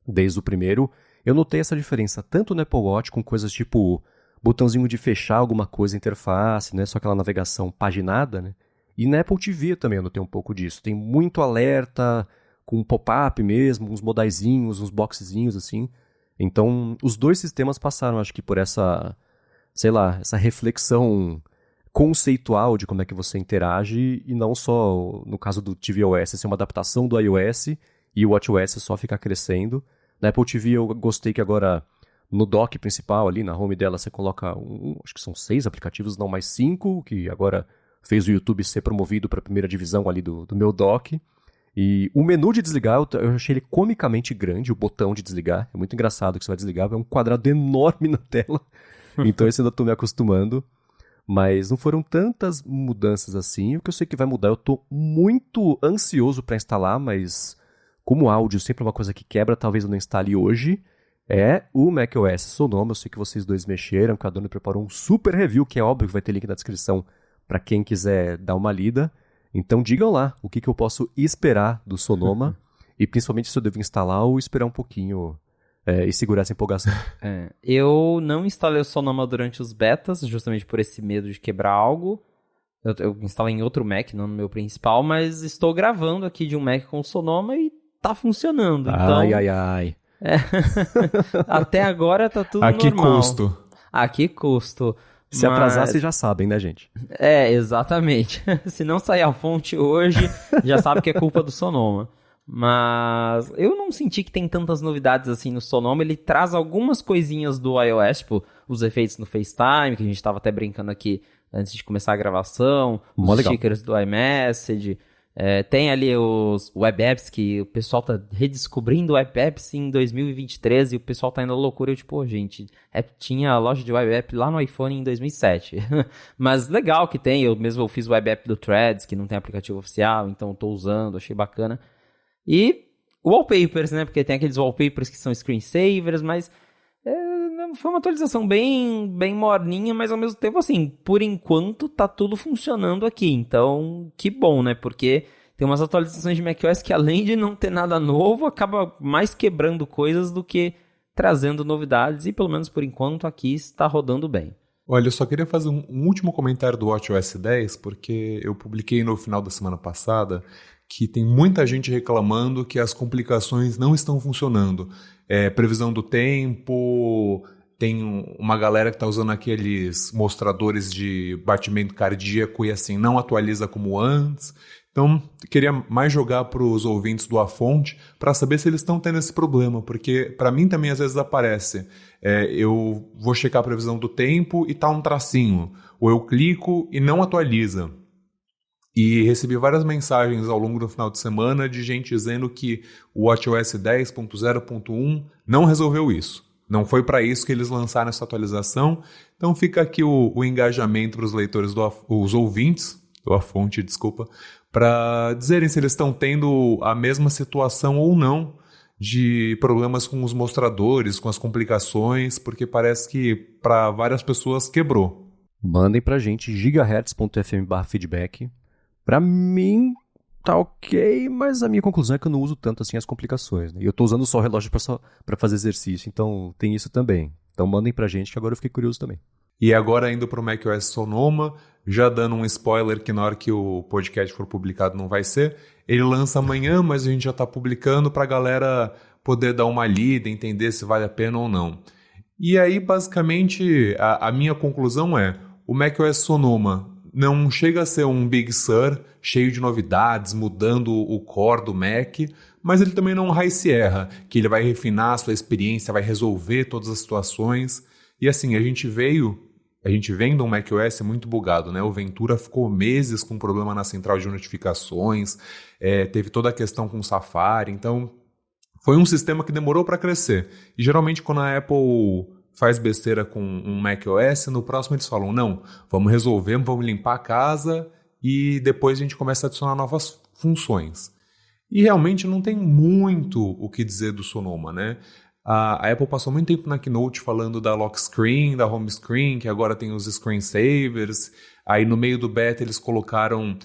desde o primeiro. Eu notei essa diferença tanto no Apple Watch com coisas tipo botãozinho de fechar alguma coisa, interface, não é só aquela navegação paginada, né? E na Apple TV também eu notei um pouco disso. Tem muito alerta, com pop-up mesmo, uns modaizinhos, uns boxezinhos assim. Então, os dois sistemas passaram, acho que por essa, sei lá, essa reflexão conceitual de como é que você interage, e não só, no caso do tvOS, ser uma adaptação do iOS e o watchOS só ficar crescendo. Na Apple TV eu gostei que agora, no dock principal ali, na home dela, você coloca, acho que são 6 aplicativos, não mais 5, que agora fez o YouTube ser promovido para a primeira divisão ali do meu dock. E o menu de desligar, eu achei ele comicamente grande, o botão de desligar. É muito engraçado que você vai desligar, é um quadrado enorme na tela. Então esse eu ainda estou me acostumando. Mas não foram tantas mudanças assim. O que eu sei que vai mudar, eu estou muito ansioso para instalar, mas como áudio sempre é uma coisa que quebra, talvez eu não instale hoje, é o macOS Sonoma. Eu sei que vocês dois mexeram, cada um preparou um super review, que é óbvio que vai ter link na descrição para quem quiser dar uma lida. Então digam lá o que eu posso esperar do Sonoma e principalmente se eu devo instalar ou esperar um pouquinho e segurar essa empolgação. Eu não instalei o Sonoma durante os betas, justamente por esse medo de quebrar algo. Eu instalei em outro Mac, não no meu principal, mas estou gravando aqui de um Mac com o Sonoma e tá funcionando. Então, Ai. Até agora tá tudo normal. A que custo? A que custo? Se atrasar, vocês já sabem, né, gente? Exatamente. Se não sair a fonte hoje, já sabe que é culpa do Sonoma. Mas eu não senti que tem tantas novidades assim no Sonoma. Ele traz algumas coisinhas do iOS, tipo os efeitos no FaceTime, que a gente estava até brincando aqui antes de começar a gravação. Os stickers do iMessage. Tem ali os web apps, que o pessoal tá redescobrindo web apps em 2023 e o pessoal tá indo à loucura. Eu tipo, gente, tinha a loja de web app lá no iPhone em 2007. Mas legal que tem, eu fiz o web app do Threads, que não tem aplicativo oficial, então tô usando, achei bacana. E wallpapers, né, porque tem aqueles wallpapers que são screensavers, mas foi uma atualização bem morninha, mas ao mesmo tempo, assim, por enquanto tá tudo funcionando aqui. Então, que bom, né? Porque tem umas atualizações de macOS que, além de não ter nada novo, acaba mais quebrando coisas do que trazendo novidades. E, pelo menos por enquanto, aqui está rodando bem. Olha, eu só queria fazer um último comentário do watchOS 10, porque eu publiquei no final da semana passada que tem muita gente reclamando que as complicações não estão funcionando. Previsão do tempo, tem uma galera que está usando aqueles mostradores de batimento cardíaco e assim, não atualiza como antes. Então, queria mais jogar para os ouvintes do A Fonte para saber se eles estão tendo esse problema, porque para mim também às vezes aparece. Eu vou checar a previsão do tempo e tá um tracinho, ou eu clico e não atualiza. E recebi várias mensagens ao longo do final de semana de gente dizendo que o watchOS 10.0.1 não resolveu isso. Não foi para isso que eles lançaram essa atualização. Então fica aqui o engajamento para os leitores, os ouvintes, do A Fonte, desculpa, para dizerem se eles estão tendo a mesma situação ou não de problemas com os mostradores, com as complicações, porque parece que para várias pessoas quebrou. Mandem pra gente gigahertz.fm/feedback. Pra mim, tá ok, mas a minha conclusão é que eu não uso tanto assim as complicações, né? E eu tô usando só o relógio pra fazer exercício, então tem isso também. Então mandem pra gente, que agora eu fiquei curioso também. E agora indo pro macOS Sonoma, já dando um spoiler que na hora que o podcast for publicado não vai ser, ele lança amanhã, mas a gente já tá publicando pra galera poder dar uma lida, entender se vale a pena ou não. E aí, basicamente, a minha conclusão é, o macOS Sonoma não chega a ser um Big Sur, cheio de novidades, mudando o core do Mac, mas ele também não é um High Sierra, que ele vai refinar a sua experiência, vai resolver todas as situações. E assim, a gente vem de um macOS muito bugado, né? O Ventura ficou meses com problema na central de notificações, teve toda a questão com o Safari, então Foi um sistema que demorou para crescer. E geralmente quando a Apple faz besteira com um macOS, no próximo eles falam, não, vamos resolver, vamos limpar a casa e depois a gente começa a adicionar novas funções. E realmente não tem muito o que dizer do Sonoma, né? A Apple passou muito tempo na Keynote falando da lock screen, da home screen, que agora tem os screensavers. Aí no meio do beta eles colocaram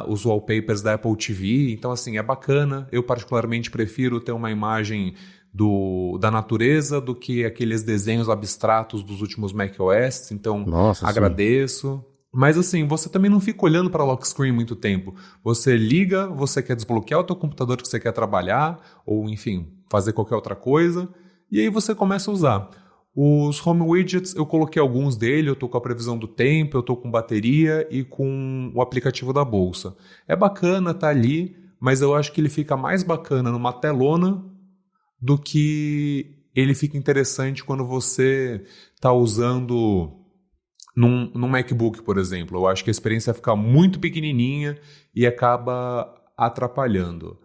os wallpapers da Apple TV. Então assim, é bacana. Eu particularmente prefiro ter uma imagem da natureza do que aqueles desenhos abstratos dos últimos macOS. Então agradeço. Sim. Mas assim, você também não fica olhando para a lock screen muito tempo. Você liga, você quer desbloquear o teu computador que você quer trabalhar, ou enfim, fazer qualquer outra coisa, e aí você começa a usar. Os Home Widgets, eu coloquei alguns dele, eu estou com a previsão do tempo, eu estou com bateria e com o aplicativo da bolsa. É bacana, tá ali, mas eu acho que ele fica mais bacana numa telona do que ele fica interessante quando você está usando num MacBook, por exemplo. Eu acho que a experiência fica muito pequenininha e acaba atrapalhando.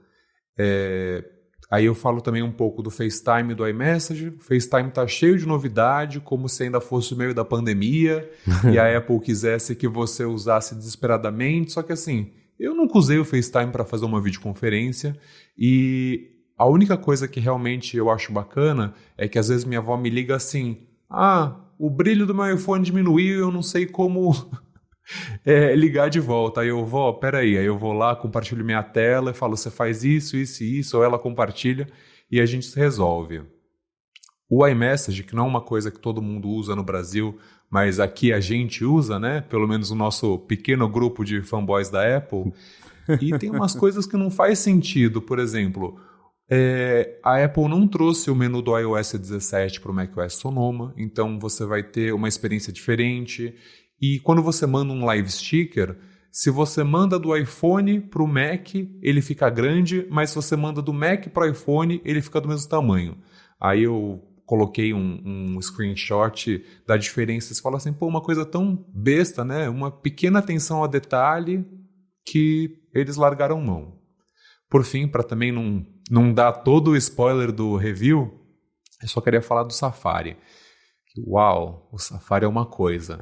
Aí eu falo também um pouco do FaceTime e do iMessage. O FaceTime está cheio de novidade, como se ainda fosse o meio da pandemia e a Apple quisesse que você usasse desesperadamente. Só que assim, eu nunca usei o FaceTime para fazer uma videoconferência e a única coisa que realmente eu acho bacana é que às vezes minha avó me liga assim, o brilho do meu iPhone diminuiu, eu não sei como ligar de volta. Aí eu vou, peraí, aí eu vou lá, compartilho minha tela e falo, você faz isso, isso e isso, ou ela compartilha e a gente se resolve. O iMessage, que não é uma coisa que todo mundo usa no Brasil, mas aqui a gente usa, né? Pelo menos o nosso pequeno grupo de fanboys da Apple. E tem umas coisas que não faz sentido, por exemplo... a Apple não trouxe o menu do iOS 17 para o macOS Sonoma, então você vai ter uma experiência diferente. E quando você manda um live sticker, se você manda do iPhone para o Mac, ele fica grande, mas se você manda do Mac para o iPhone, ele fica do mesmo tamanho. Aí eu coloquei um screenshot da diferença. Você fala assim, uma coisa tão besta, né? Uma pequena atenção a detalhe que eles largaram mão. Por fim, para também não dar todo o spoiler do review, eu só queria falar do Safari. Uau, o Safari é uma coisa.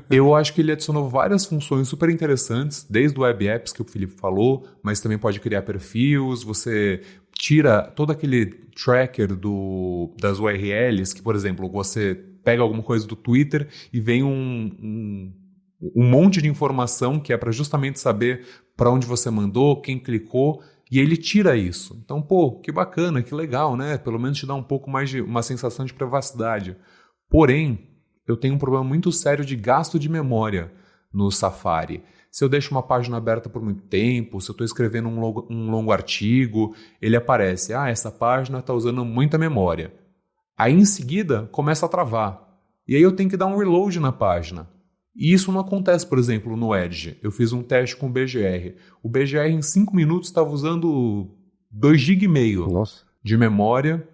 Eu acho que ele adicionou várias funções super interessantes, desde o Web Apps que o Felipe falou, mas também pode criar perfis, você tira todo aquele tracker das URLs, que, por exemplo, você pega alguma coisa do Twitter e vem um monte de informação que é para justamente saber para onde você mandou, quem clicou, e ele tira isso. Então, que bacana, que legal, né? Pelo menos te dá um pouco mais de uma sensação de privacidade. Porém, eu tenho um problema muito sério de gasto de memória no Safari. Se eu deixo uma página aberta por muito tempo, se eu estou escrevendo um longo artigo, ele aparece, essa página está usando muita memória. Aí, em seguida, começa a travar. E aí eu tenho que dar um reload na página. E isso não acontece, por exemplo, no Edge. Eu fiz um teste com o BGR. O BGR em 5 minutos estava usando 2,5 GB de memória.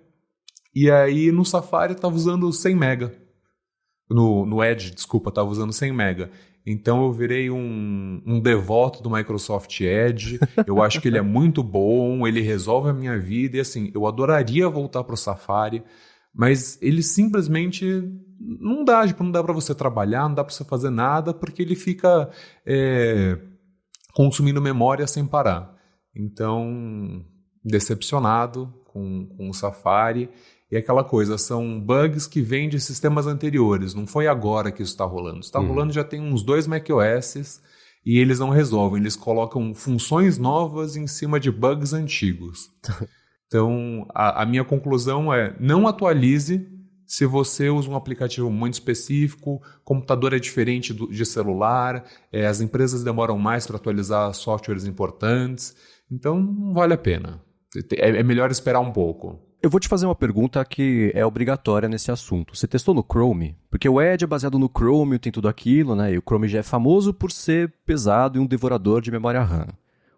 E aí no Safari estava usando 100 MB. No Edge, desculpa, estava usando 100 MB. Então eu virei um devoto do Microsoft Edge. Eu acho que ele é muito bom, ele resolve a minha vida. E assim, eu adoraria voltar para o Safari. Mas ele simplesmente não dá para você trabalhar, não dá para você fazer nada, porque ele fica consumindo memória sem parar. Então, decepcionado com o Safari. E aquela coisa, são bugs que vêm de sistemas anteriores, não foi agora que isso está rolando. Isso está rolando já tem uns 2 macOS e eles não resolvem, eles colocam funções novas em cima de bugs antigos. Então, a minha conclusão é, não atualize se você usa um aplicativo muito específico, computador é diferente de celular, as empresas demoram mais para atualizar softwares importantes, então não vale a pena. É melhor esperar um pouco. Eu vou te fazer uma pergunta que é obrigatória nesse assunto. Você testou no Chrome? Porque o Edge é baseado no Chrome, tem tudo aquilo, né? E o Chrome já é famoso por ser pesado e um devorador de memória RAM.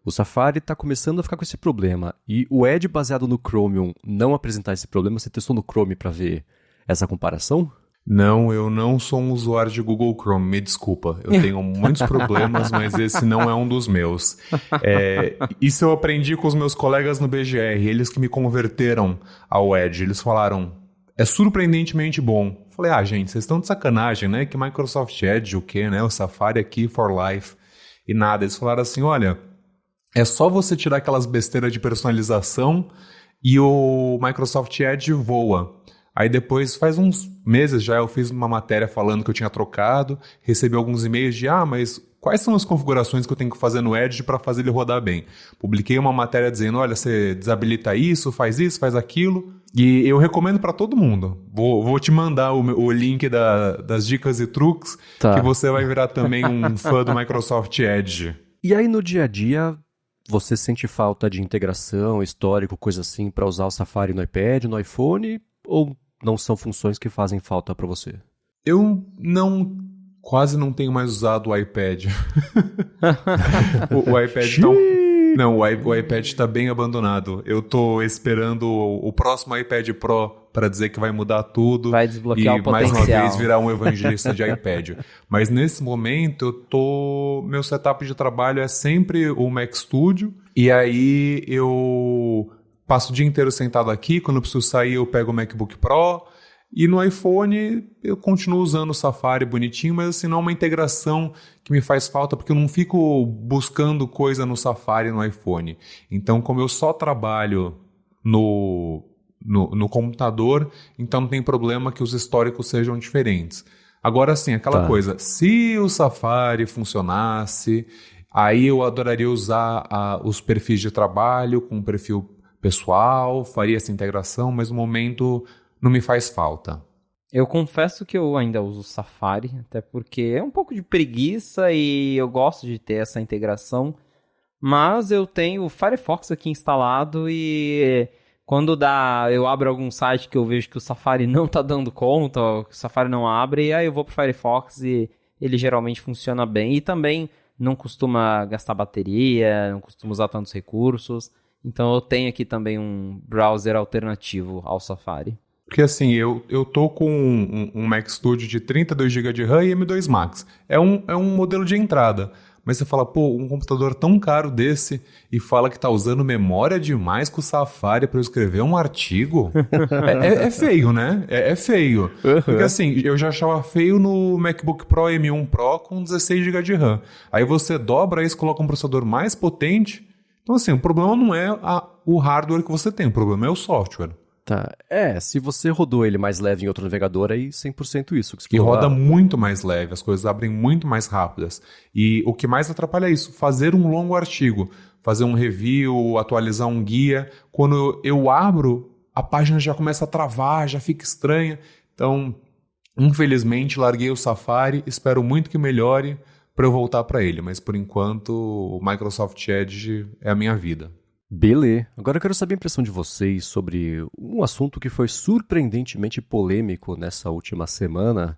O Safari está começando a ficar com esse problema. E o Edge baseado no Chromium não apresentar esse problema, você testou no Chrome para ver essa comparação? Não, eu não sou um usuário de Google Chrome, me desculpa. Eu tenho muitos problemas, mas esse não é um dos meus. Isso eu aprendi com os meus colegas no BGR, eles que me converteram ao Edge. Eles falaram, é surpreendentemente bom. Falei, gente, vocês estão de sacanagem, né? Que Microsoft Edge, o quê, né? O Safari aqui for life e nada. Eles falaram assim, olha, é só você tirar aquelas besteiras de personalização e o Microsoft Edge voa. Aí depois, faz uns meses já, eu fiz uma matéria falando que eu tinha trocado, recebi alguns e-mails de, mas quais são as configurações que eu tenho que fazer no Edge para fazer ele rodar bem? Publiquei uma matéria dizendo, olha, você desabilita isso, faz aquilo, e eu recomendo para todo mundo. Vou te mandar o link das dicas e truques, que você vai virar também um fã do Microsoft Edge. E aí no dia a dia, você sente falta de integração, histórico, coisa assim, para usar o Safari no iPad, no iPhone, ou não são funções que fazem falta para você? Eu quase não tenho mais usado o iPad. o iPad não, o iPad está bem abandonado. Eu tô esperando o próximo iPad Pro para dizer que vai mudar tudo. Vai desbloquear o potencial. E mais uma vez virar um evangelista de iPad. Mas nesse momento meu setup de trabalho é sempre o Mac Studio. E aí eu passo o dia inteiro sentado aqui, quando eu preciso sair eu pego o MacBook Pro, e no iPhone eu continuo usando o Safari bonitinho, mas assim, não é uma integração que me faz falta, porque eu não fico buscando coisa no Safari e no iPhone. Então, como eu só trabalho no computador, então não tem problema que os históricos sejam diferentes. Agora sim, aquela coisa, se o Safari funcionasse, aí eu adoraria usar os perfis de trabalho com um perfil pessoal, faria essa integração, mas no momento não me faz falta. Eu confesso que eu ainda uso o Safari, até porque é um pouco de preguiça e eu gosto de ter essa integração, mas eu tenho o Firefox aqui instalado e quando eu abro algum site que eu vejo que o Safari não está dando conta, ou que o Safari não abre, e aí eu vou para o Firefox e ele geralmente funciona bem. E também não costuma gastar bateria, não costuma usar tantos recursos. Então eu tenho aqui também um browser alternativo ao Safari. Porque assim, eu tô com um Mac Studio de 32 GB de RAM e M2 Max. É um modelo de entrada. Mas você fala, um computador tão caro desse e fala que tá usando memória demais com o Safari para eu escrever um artigo? É feio, né? É feio. Uhum. Porque assim, eu já achava feio no MacBook Pro M1 Pro com 16 GB de RAM. Aí você dobra isso, coloca um processador mais potente. Então, assim, o problema não é o hardware que você tem, o problema é o software. Tá. Se você rodou ele mais leve em outro navegador, aí 100% isso. Que você e roda muito mais leve, as coisas abrem muito mais rápidas. E o que mais atrapalha é isso, fazer um longo artigo, fazer um review, atualizar um guia. Quando eu abro, a página já começa a travar, já fica estranha. Então, infelizmente, larguei o Safari, espero muito que melhore para eu voltar para ele, mas por enquanto o Microsoft Edge é a minha vida. Beleza. Agora eu quero saber a impressão de vocês sobre um assunto que foi surpreendentemente polêmico nessa última semana,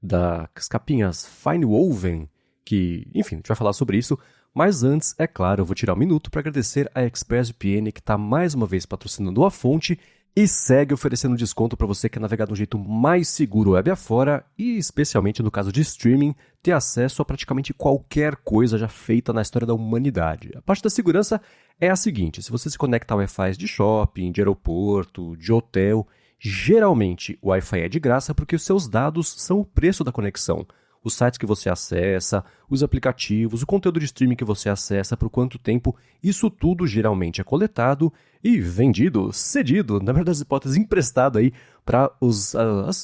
das capinhas Finewoven, que, enfim, a gente vai falar sobre isso, mas antes, é claro, eu vou tirar um minuto para agradecer a ExpressVPN que está mais uma vez patrocinando a fonte e segue oferecendo desconto para você que quer navegar de um jeito mais seguro web afora e, especialmente no caso de streaming, ter acesso a praticamente qualquer coisa já feita na história da humanidade. A parte da segurança é a seguinte, se você se conecta a Wi-Fi de shopping, de aeroporto, de hotel, geralmente o Wi-Fi é de graça porque os seus dados são o preço da conexão. Os sites que você acessa, os aplicativos, o conteúdo de streaming que você acessa, por quanto tempo, isso tudo geralmente é coletado e vendido, cedido, na verdade das hipóteses, emprestado aí para os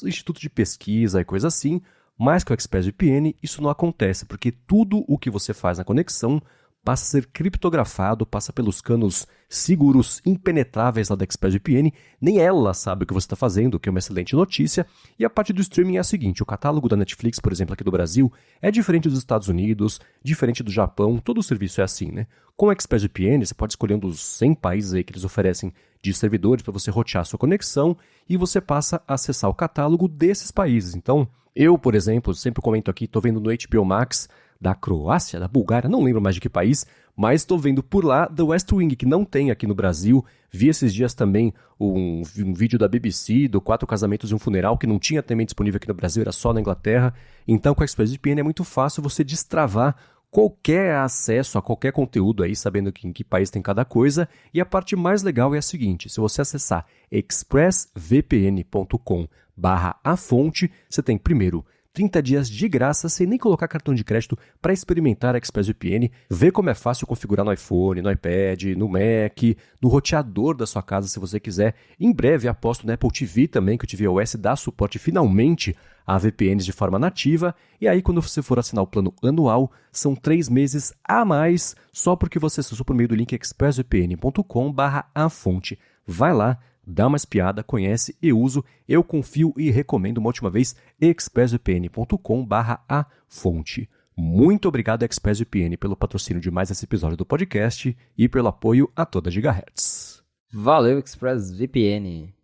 institutos de pesquisa e coisa assim, mas com o ExpressVPN isso não acontece, porque tudo o que você faz na conexão passa a ser criptografado, passa pelos canos seguros, impenetráveis lá da ExpressVPN, nem ela sabe o que você está fazendo, o que é uma excelente notícia. E a parte do streaming é a seguinte, o catálogo da Netflix, por exemplo, aqui do Brasil, é diferente dos Estados Unidos, diferente do Japão, todo o serviço é assim, né? Com a ExpressVPN, você pode escolher um dos 100 países aí que eles oferecem de servidores para você rotear a sua conexão e você passa a acessar o catálogo desses países. Então, eu, por exemplo, sempre comento aqui, estou vendo no HBO Max da Croácia, da Bulgária, não lembro mais de que país, mas estou vendo por lá The West Wing, que não tem aqui no Brasil. Vi esses dias também um vídeo da BBC, do 4 Casamentos e um Funeral, que não tinha também disponível aqui no Brasil, era só na Inglaterra. Então, com a ExpressVPN é muito fácil você destravar qualquer acesso a qualquer conteúdo aí, sabendo em que país tem cada coisa. E a parte mais legal é a seguinte, se você acessar expressvpn.com/afonte, você tem primeiro 30 dias de graça, sem nem colocar cartão de crédito, para experimentar a ExpressVPN, ver como é fácil configurar no iPhone, no iPad, no Mac, no roteador da sua casa, se você quiser. Em breve, aposto no Apple TV também, que o tvOS dá suporte finalmente a VPNs de forma nativa. E aí, quando você for assinar o plano anual, são 3 meses a mais, só porque você acessou por meio do link expressvpn.com/afonte. Vai lá, dá uma espiada, conhece e uso. Eu confio e recomendo uma última vez, expressvpn.com/afonte. Muito obrigado, ExpressVPN, pelo patrocínio de mais esse episódio do podcast e pelo apoio a toda Gigahertz. Valeu, ExpressVPN.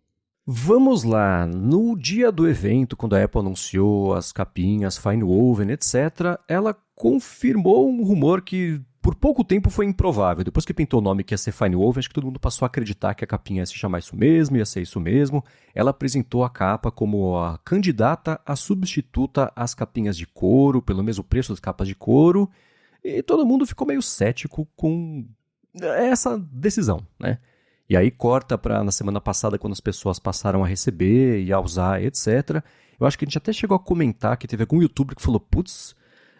Vamos lá, no dia do evento, quando a Apple anunciou as capinhas, Finewoven, etc., ela confirmou um rumor que por pouco tempo foi improvável. Depois que pintou o nome que ia ser Finewoven, acho que todo mundo passou a acreditar que a capinha ia se chamar isso mesmo, ia ser isso mesmo. Ela apresentou a capa como a candidata a substituta às capinhas de couro, pelo mesmo preço das capas de couro, e todo mundo ficou meio cético com essa decisão, né? E aí corta para na semana passada, quando as pessoas passaram a receber e a usar, etc. Eu acho que a gente até chegou a comentar que teve algum youtuber que falou, putz,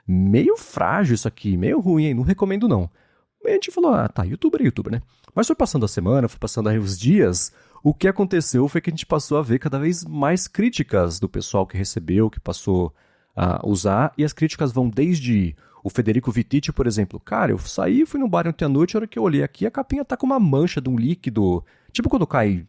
meio frágil isso aqui, meio ruim, hein? Não recomendo não. E a gente falou, tá, youtuber é youtuber, né? Mas foi passando a semana, foi passando aí os dias, o que aconteceu foi que a gente passou a ver cada vez mais críticas do pessoal que recebeu, que passou a usar, e as críticas vão desde o Federico Vittiti, por exemplo. Cara, eu saí, fui no bar ontem à noite, a hora que eu olhei aqui, a capinha tá com uma mancha de um líquido, tipo quando cai,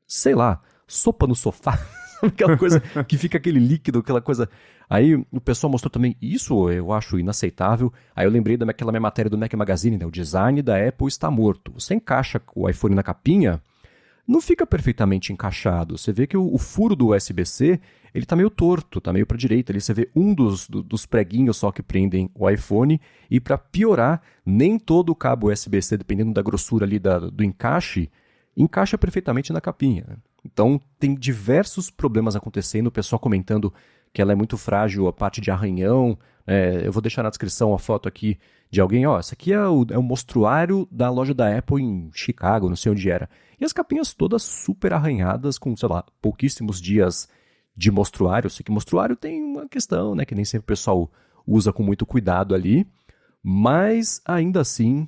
sei lá, sopa no sofá, aquela coisa que fica aquele líquido, aquela coisa. Aí o pessoal mostrou também, isso eu acho inaceitável. Aí eu lembrei daquela minha matéria do Mac Magazine, né? O design da Apple está morto. Você encaixa o iPhone na capinha, não fica perfeitamente encaixado. Você vê que o furo do USB-C, ele tá meio torto, tá meio para direita. Ali você vê um dos preguinhos só que prendem o iPhone. E para piorar, nem todo o cabo USB-C, dependendo da grossura ali do encaixe, encaixa perfeitamente na capinha. Então tem diversos problemas acontecendo, o pessoal comentando que ela é muito frágil, a parte de arranhão. Eu vou deixar na descrição a foto aqui de alguém, esse aqui é o mostruário da loja da Apple em Chicago, não sei onde era. E as capinhas todas super arranhadas, com, sei lá, pouquíssimos dias de mostruário. Eu sei que mostruário tem uma questão, né, que nem sempre o pessoal usa com muito cuidado ali, mas ainda assim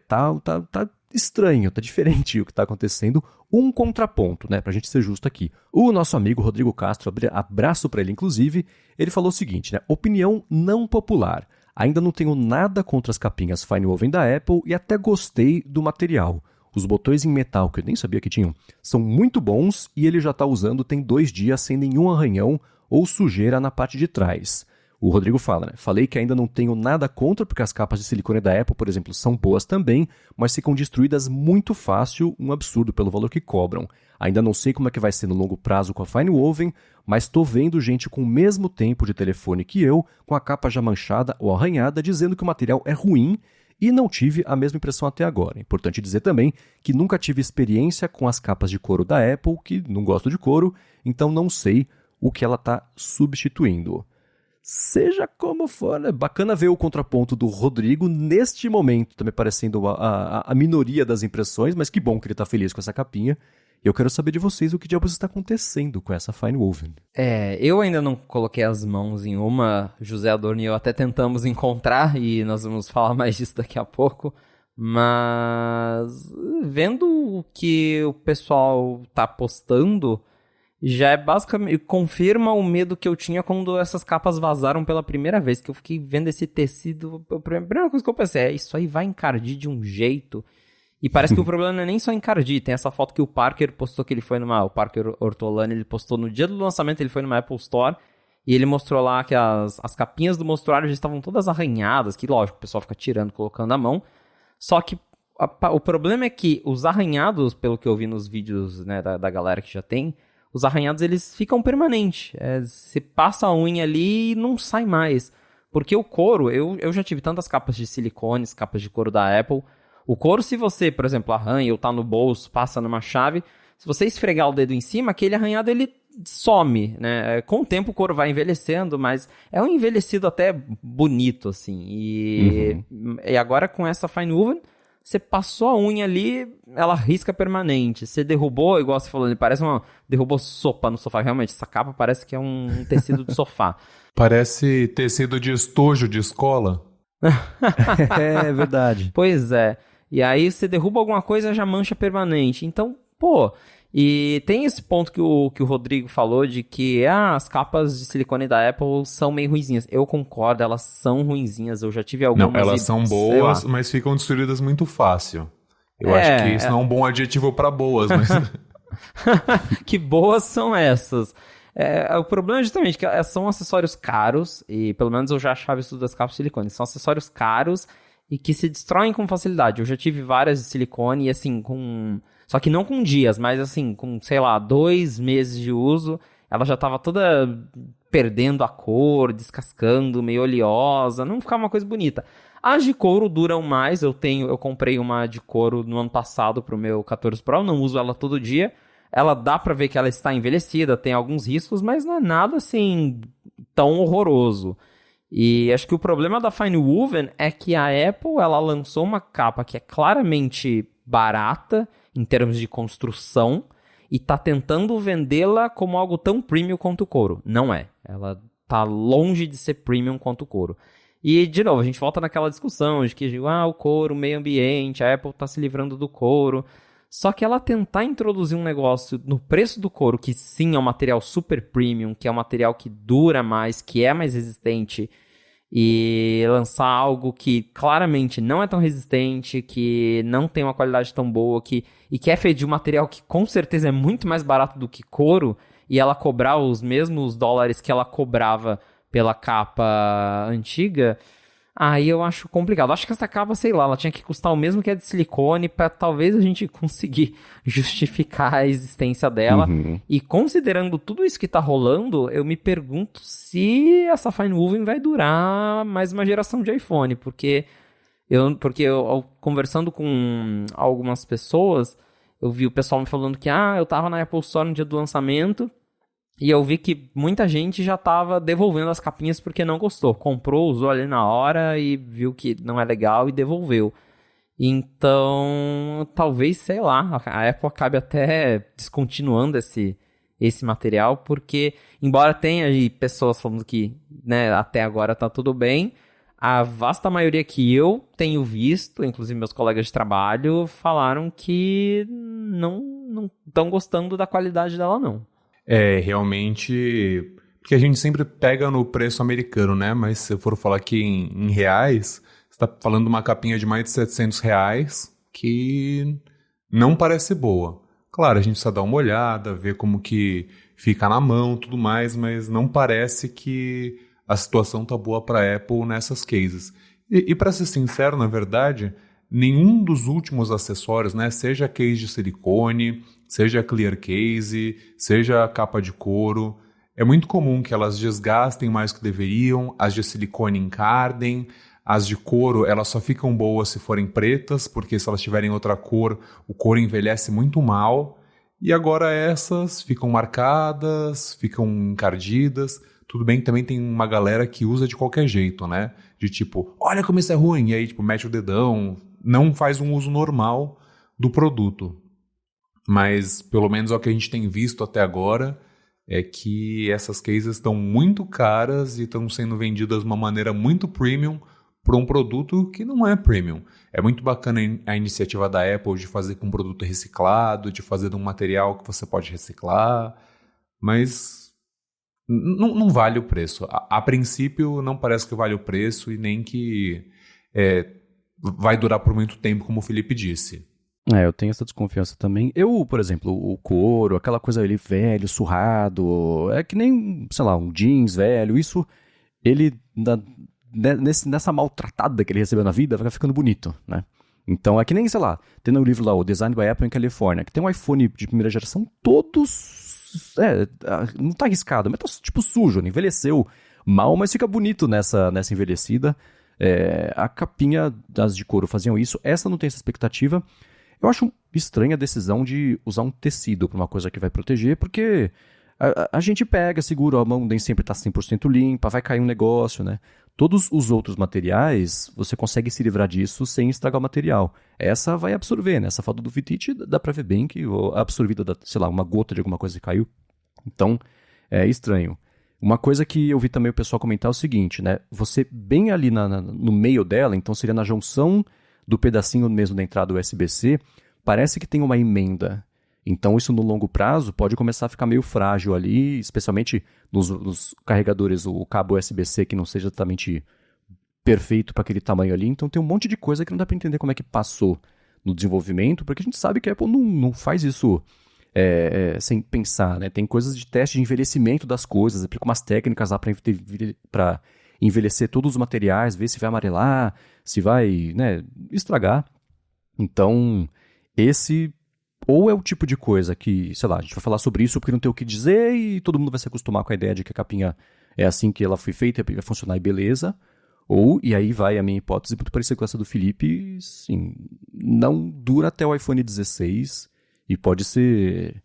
tá estranho, tá diferente o que tá acontecendo. Um contraponto, né, pra gente ser justo aqui. O nosso amigo Rodrigo Castro, abraço pra ele inclusive, ele falou o seguinte, né, opinião não popular. Ainda não tenho nada contra as capinhas Finewoven da Apple e até gostei do material. Os botões em metal, que eu nem sabia que tinham, são muito bons e ele já está usando tem 2 dias sem nenhum arranhão ou sujeira na parte de trás. O Rodrigo fala, né? Falei que ainda não tenho nada contra, porque as capas de silicone da Apple, por exemplo, são boas também, mas ficam destruídas muito fácil, um absurdo pelo valor que cobram. Ainda não sei como é que vai ser no longo prazo com a Finewoven, mas estou vendo gente com o mesmo tempo de telefone que eu, com a capa já manchada ou arranhada, dizendo que o material é ruim e não tive a mesma impressão até agora. É importante dizer também que nunca tive experiência com as capas de couro da Apple, que não gosto de couro, então não sei o que ela está substituindo. Seja como for, né? Bacana ver o contraponto do Rodrigo neste momento, tá me parecendo a minoria das impressões, mas que bom que ele tá feliz com essa capinha. E eu quero saber de vocês o que diabos está acontecendo com essa Finewoven. Eu ainda não coloquei as mãos em uma, José Adorno e eu até tentamos encontrar, e nós vamos falar mais disso daqui a pouco, mas vendo o que o pessoal tá postando, já é basicamente, confirma o medo que eu tinha quando essas capas vazaram pela primeira vez, que eu fiquei vendo esse tecido, a primeira coisa que eu pensei isso aí vai encardir de um jeito, e parece que o problema não é nem só encardir, tem essa foto que o Parker postou que ele foi o Parker Ortolani, ele postou no dia do lançamento, ele foi numa Apple Store, e ele mostrou lá que as capinhas do mostruário já estavam todas arranhadas, que lógico, o pessoal fica tirando, colocando a mão, só que o problema é que os arranhados, pelo que eu vi nos vídeos, né, da galera que já tem, os arranhados, eles ficam permanentes. Você passa a unha ali e não sai mais. Porque o couro, eu já tive tantas capas de silicone, capas de couro da Apple. O couro, se você, por exemplo, arranha ou tá no bolso, passa numa chave, se você esfregar o dedo em cima, aquele arranhado ele some, né? Com o tempo o couro vai envelhecendo, mas é um envelhecido até bonito, assim. E agora com essa Fine Woven, você passou a unha ali, ela risca permanente. Você derrubou, igual você falou, ele parece derrubou sopa no sofá. Realmente, essa capa parece que é um tecido de sofá. Parece tecido de estojo de escola. É verdade. Pois é. E aí você derruba alguma coisa, já mancha permanente. Então, pô... E tem esse ponto que o Rodrigo falou de que as capas de silicone da Apple são meio ruinzinhas. Eu concordo, elas são ruinzinhas. Eu já tive algumas... Não, elas são boas, mas ficam destruídas muito fácil. Eu acho que isso não é um bom adjetivo para boas, mas... Que boas são essas? O problema é justamente que são acessórios caros, e pelo menos eu já achava isso das capas de silicone. São acessórios caros e que se destroem com facilidade. Eu já tive várias de silicone e assim, só que não com dias, mas assim, com, sei lá, 2 meses de uso, ela já tava toda perdendo a cor, descascando, meio oleosa, não ficava uma coisa bonita. As de couro duram mais, eu comprei uma de couro no ano passado pro meu 14 Pro, não uso ela todo dia. Ela dá pra ver que ela está envelhecida, tem alguns riscos, mas não é nada assim tão horroroso. E acho que o problema da Fine Woven é que a Apple ela lançou uma capa que é claramente barata em termos de construção e tá tentando vendê-la como algo tão premium quanto o couro. Não é. Ela tá longe de ser premium quanto o couro. E, de novo, a gente volta naquela discussão de que o couro, o meio ambiente, a Apple tá se livrando do couro. Só que ela tentar introduzir um negócio no preço do couro, que sim é um material super premium, que é um material que dura mais, que é mais resistente, e lançar algo que claramente não é tão resistente, que não tem uma qualidade tão boa, e que é feito de um material que com certeza é muito mais barato do que couro, e ela cobrar os mesmos dólares que ela cobrava pela capa antiga, aí eu acho complicado. Acho que essa capa, sei lá, ela tinha que custar o mesmo que a de silicone para talvez a gente conseguir justificar a existência dela. E considerando tudo isso que tá rolando, eu me pergunto se essa Fine Woven vai durar mais uma geração de iPhone, porque eu conversando com algumas pessoas, eu vi o pessoal me falando que eu tava na Apple Store no dia do lançamento, e eu vi que muita gente já tava devolvendo as capinhas porque não gostou. Comprou, usou ali na hora e viu que não é legal e devolveu. Então, talvez, sei lá, a Apple acabe até descontinuando esse material, porque, embora tenha aí pessoas falando que, né, até agora tá tudo bem, a vasta maioria que eu tenho visto, inclusive meus colegas de trabalho, falaram que não estão gostando da qualidade dela, não. Realmente, porque a gente sempre pega no preço americano, né? Mas se eu for falar aqui em reais, você tá falando de uma capinha de mais de R$700 que não parece boa. Claro, a gente precisa dar uma olhada, ver como que fica na mão, tudo mais, mas não parece que a situação tá boa para Apple nessas cases. E para ser sincero, na verdade, nenhum dos últimos acessórios, né, seja case de silicone, seja clear case, seja capa de couro, é muito comum que elas desgastem mais do que deveriam, as de silicone encardem, as de couro elas só ficam boas se forem pretas, porque se elas tiverem outra cor, o couro envelhece muito mal, e agora essas ficam marcadas, ficam encardidas. Tudo bem que também tem uma galera que usa de qualquer jeito, né? De tipo, olha como isso é ruim, e aí tipo, mete o dedão, não faz um uso normal do produto. Mas, pelo menos, o que a gente tem visto até agora é que essas cases estão muito caras e estão sendo vendidas de uma maneira muito premium para um produto que não é premium. É muito bacana a iniciativa da Apple de fazer com um produto reciclado, de fazer de um material que você pode reciclar, mas não vale o preço. A princípio, não parece que vale o preço e nem que vai durar por muito tempo, como o Felipe disse. Eu tenho essa desconfiança também. Eu, por exemplo, o couro, aquela coisa ali velho, surrado, é que nem, sei lá, um jeans velho, isso, ele, nessa maltratada que ele recebeu na vida, vai ficando bonito, né? Então, é que nem, sei lá, tem no livro lá, o Design by Apple em Califórnia, que tem um iPhone de primeira geração, todos, não tá arriscado, mas tá tipo sujo, envelheceu. mal, mas fica bonito nessa envelhecida. A capinha das de couro faziam isso, essa não tem essa expectativa. Eu acho estranha a decisão de usar um tecido para uma coisa que vai proteger, porque a gente pega, segura, a mão nem sempre está 100% limpa, vai cair um negócio, né? Todos os outros materiais, você consegue se livrar disso sem estragar o material. Essa vai absorver, né? Essa falta do Vitite dá pra ver bem que absorvida, sei lá, uma gota de alguma coisa que caiu. Então, é estranho. Uma coisa que eu vi também o pessoal comentar é o seguinte, né? Você bem ali no meio dela, então seria na junção do pedacinho mesmo da entrada USB-C, parece que tem uma emenda. Então isso no longo prazo pode começar a ficar meio frágil ali, especialmente nos carregadores, o cabo USB-C que não seja exatamente perfeito para aquele tamanho ali. Então tem um monte de coisa que não dá para entender como é que passou no desenvolvimento, porque a gente sabe que a Apple não faz isso sem pensar, né? Tem coisas de teste de envelhecimento das coisas, aplica umas técnicas lá para envelhecer todos os materiais, ver se vai amarelar, se vai, né, estragar. Então, esse ou é o tipo de coisa que, sei lá, a gente vai falar sobre isso porque não tem o que dizer e todo mundo vai se acostumar com a ideia de que a capinha é assim que ela foi feita e vai funcionar e beleza. Ou, e aí vai a minha hipótese, muito parecida com essa do Felipe, sim, não dura até o iPhone 16 e pode ser...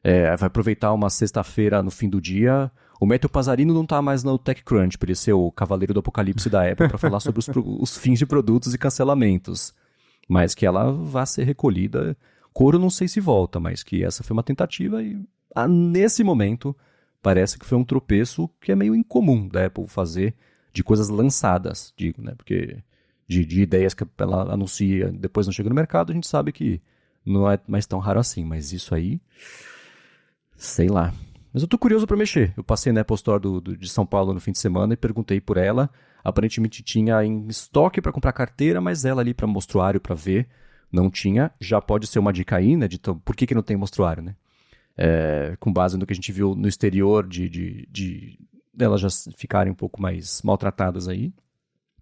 vai aproveitar uma sexta-feira no fim do dia. O Matthew Pazzarino não tá mais no TechCrunch, por ele ser o cavaleiro do apocalipse da Apple, para falar sobre os fins de produtos e cancelamentos. Mas que ela vá ser recolhida. Couro não sei se volta, mas que essa foi uma tentativa e nesse momento parece que foi um tropeço que é meio incomum da Apple fazer de coisas lançadas, digo, né? Porque de ideias que ela anuncia depois não chega no mercado, a gente sabe que não é mais tão raro assim, mas isso aí, sei lá. Mas eu tô curioso pra mexer. Eu passei na Apple Store de São Paulo no fim de semana e perguntei por ela. Aparentemente tinha em estoque pra comprar carteira, mas ela ali pra mostruário pra ver não tinha. Já pode ser uma dica aí, né? De por que não tem mostruário, né? Com base no que a gente viu no exterior de elas já ficarem um pouco mais maltratadas aí.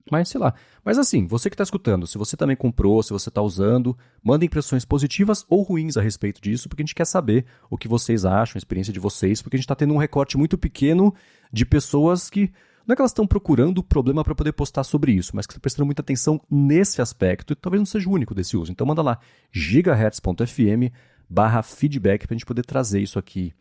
Mas, sei lá. Mas assim, você que está escutando, se você também comprou, se você está usando, manda impressões positivas ou ruins a respeito disso, porque a gente quer saber o que vocês acham, a experiência de vocês, porque a gente está tendo um recorte muito pequeno de pessoas que, não é que elas estão procurando o problema para poder postar sobre isso, mas que estão prestando muita atenção nesse aspecto, e talvez não seja o único desse uso. Então manda lá, gigahertz.fm/feedback para a gente poder trazer isso aqui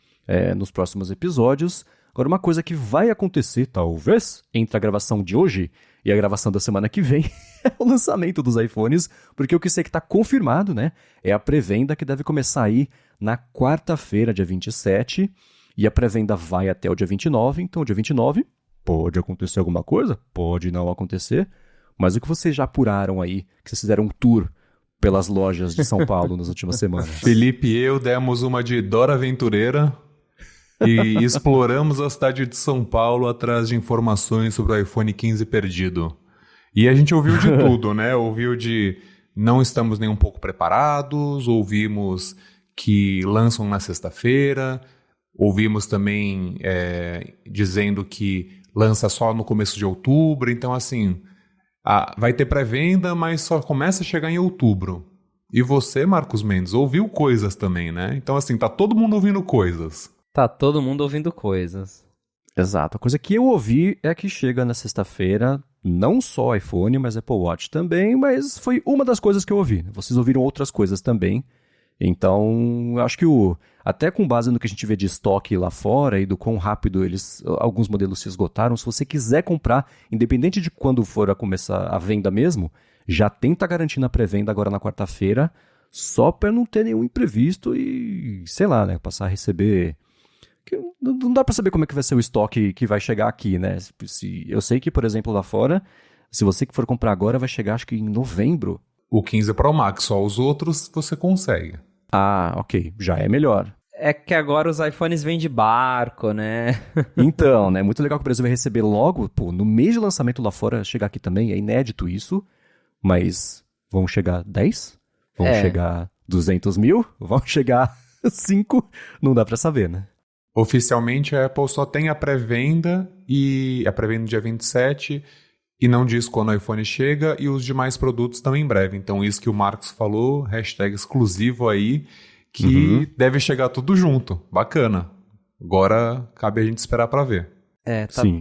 nos próximos episódios. Agora, uma coisa que vai acontecer, talvez, entre a gravação de hoje e a gravação da semana que vem, é o lançamento dos iPhones, porque o que sei que está confirmado, né, é a pré-venda que deve começar aí na quarta-feira, dia 27, e a pré-venda vai até o dia 29, então dia 29 pode acontecer alguma coisa, pode não acontecer, mas o que vocês já apuraram aí, que vocês fizeram um tour pelas lojas de São Paulo nas últimas semanas? Felipe e eu demos uma de Dora Aventureira e exploramos a cidade de São Paulo atrás de informações sobre o iPhone 15 perdido. E a gente ouviu de tudo, né? Ouviu de não estamos nem um pouco preparados, ouvimos que lançam na sexta-feira, ouvimos também dizendo que lança só no começo de outubro. Então, assim, vai ter pré-venda, mas só começa a chegar em outubro. E você, Marcos Mendes, ouviu coisas também, né? Então, assim, tá todo mundo ouvindo coisas. Tá todo mundo ouvindo coisas. Exato. A coisa que eu ouvi é que chega na sexta-feira, não só iPhone, mas Apple Watch também, mas foi uma das coisas que eu ouvi. Vocês ouviram outras coisas também. Então, eu acho que até com base no que a gente vê de estoque lá fora e do quão rápido alguns modelos se esgotaram, se você quiser comprar, independente de quando for a começar a venda mesmo, já tenta garantir na pré-venda agora na quarta-feira, só para não ter nenhum imprevisto e, sei lá, né, passar a receber... Não dá pra saber como é que vai ser o estoque que vai chegar aqui, né? Eu sei que, por exemplo, lá fora, se você que for comprar agora, vai chegar acho que em novembro. O 15 Pro Max, só os outros você consegue. Ah, ok. Já é melhor. É que agora os iPhones vêm de barco, né? Então, né? Muito legal que o Brasil vai receber logo, no mês de lançamento lá fora, chegar aqui também. É inédito isso. Mas vão chegar 10? Vão chegar 200 mil? Vão chegar 5? Não dá pra saber, né? Oficialmente, a Apple só tem a pré-venda, e a pré-venda dia 27, e não diz quando o iPhone chega, e os demais produtos estão em breve. Então, isso que o Marcos falou, hashtag exclusivo aí, que deve chegar tudo junto. Bacana. Agora, cabe a gente esperar para ver.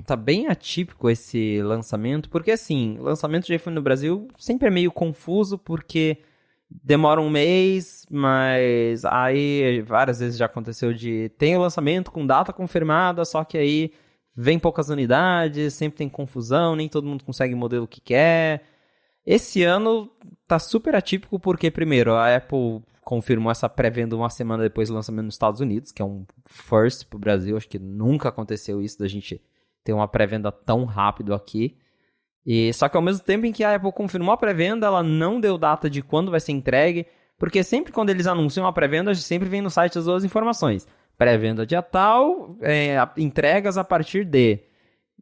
Tá bem atípico esse lançamento, porque assim, lançamento de iPhone no Brasil sempre é meio confuso, porque demora um mês, mas aí várias vezes já aconteceu de tem o lançamento com data confirmada, só que aí vem poucas unidades, sempre tem confusão, nem todo mundo consegue o modelo que quer. Esse ano tá super atípico porque, primeiro, a Apple confirmou essa pré-venda uma semana depois do lançamento nos Estados Unidos, que é um first pro Brasil. Acho que nunca aconteceu isso da gente ter uma pré-venda tão rápido aqui. E só que ao mesmo tempo em que a Apple confirmou a pré-venda, ela não deu data de quando vai ser entregue, porque sempre quando eles anunciam a pré-venda, sempre vem no site as duas informações. Pré-venda dia tal, entregas a partir de...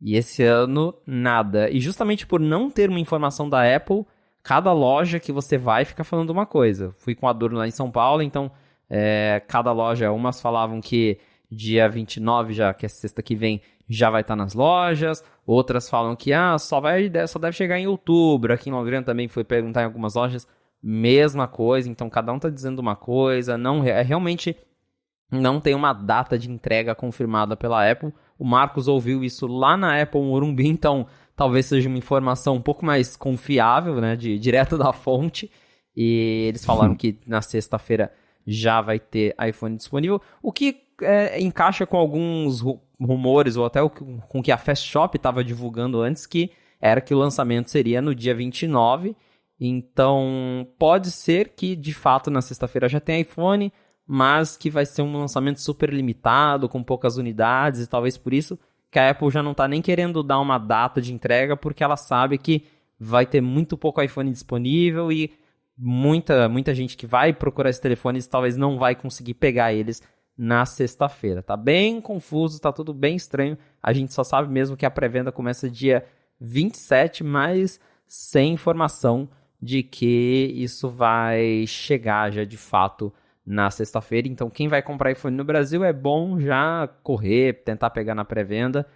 E esse ano, nada. E justamente por não ter uma informação da Apple, cada loja que você vai fica falando uma coisa. Fui com a Adorno lá em São Paulo, então cada loja, umas falavam que dia 29, já que é sexta que vem, já vai estar nas lojas. Outras falam que só deve chegar em outubro. Aqui em Londrina também foi perguntar em algumas lojas, mesma coisa. Então cada um está dizendo uma coisa. Realmente não tem uma data de entrega confirmada pela Apple. O Marcos ouviu isso lá na Apple Morumbi, então talvez seja uma informação um pouco mais confiável, né, direto da fonte. E eles falaram que na sexta-feira já vai ter iPhone disponível, o que encaixa com alguns rumores, ou até com o que a Fast Shop estava divulgando antes, que era que o lançamento seria no dia 29. Então pode ser que de fato na sexta-feira já tenha iPhone, mas que vai ser um lançamento super limitado, com poucas unidades, e talvez por isso que a Apple já não está nem querendo dar uma data de entrega, porque ela sabe que vai ter muito pouco iPhone disponível e muita gente que vai procurar esses telefones talvez não vai conseguir pegar eles na sexta-feira. Tá bem confuso, tá tudo bem estranho. A gente só sabe mesmo que a pré-venda começa dia 27, mas sem informação de que isso vai chegar já de fato na sexta-feira. Então quem vai comprar iPhone no Brasil é bom já correr, tentar pegar na pré-venda.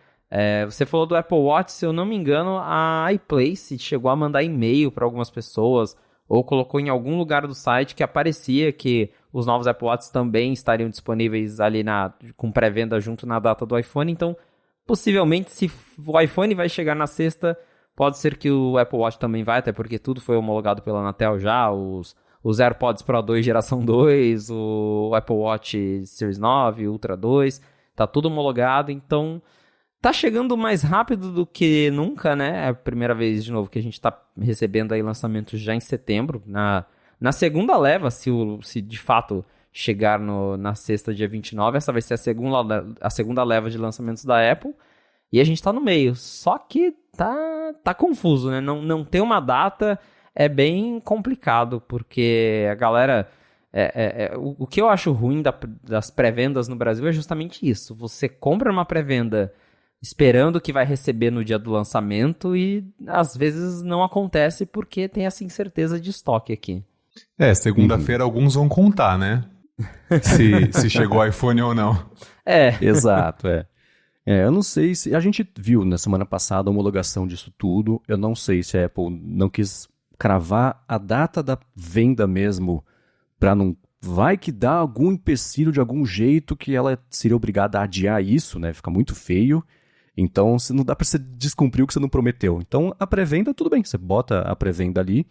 Você falou do Apple Watch, se eu não me engano, a iPlace chegou a mandar e-mail para algumas pessoas, ou colocou em algum lugar do site que aparecia que os novos Apple Watches também estariam disponíveis ali com pré-venda junto na data do iPhone. Então, possivelmente, se o iPhone vai chegar na sexta, pode ser que o Apple Watch também vai, até porque tudo foi homologado pela Anatel já, os AirPods Pro 2 geração 2, o Apple Watch Series 9, Ultra 2, tá tudo homologado, então tá chegando mais rápido do que nunca, né? É a primeira vez, de novo, que a gente tá recebendo aí lançamentos já em setembro, na segunda leva, se de fato chegar na sexta, dia 29, essa vai ser a segunda leva de lançamentos da Apple, e a gente tá no meio, só que tá confuso, né? Não tem uma data. É bem complicado, porque a galera... o que eu acho ruim das pré-vendas no Brasil é justamente isso. Você compra uma pré-venda esperando que vai receber no dia do lançamento e às vezes não acontece porque tem essa incerteza de estoque aqui. Segunda-feira alguns vão contar, né? se chegou o iPhone ou não. Exato, eu não sei se... A gente viu na semana passada a homologação disso tudo. Eu não sei se a Apple não quis cravar a data da venda mesmo, para não... Vai que dá algum empecilho de algum jeito que ela seria obrigada a adiar isso, né? Fica muito feio. Então, não dá para você descumprir o que você não prometeu. Então, a pré-venda, tudo bem. Você bota a pré-venda ali.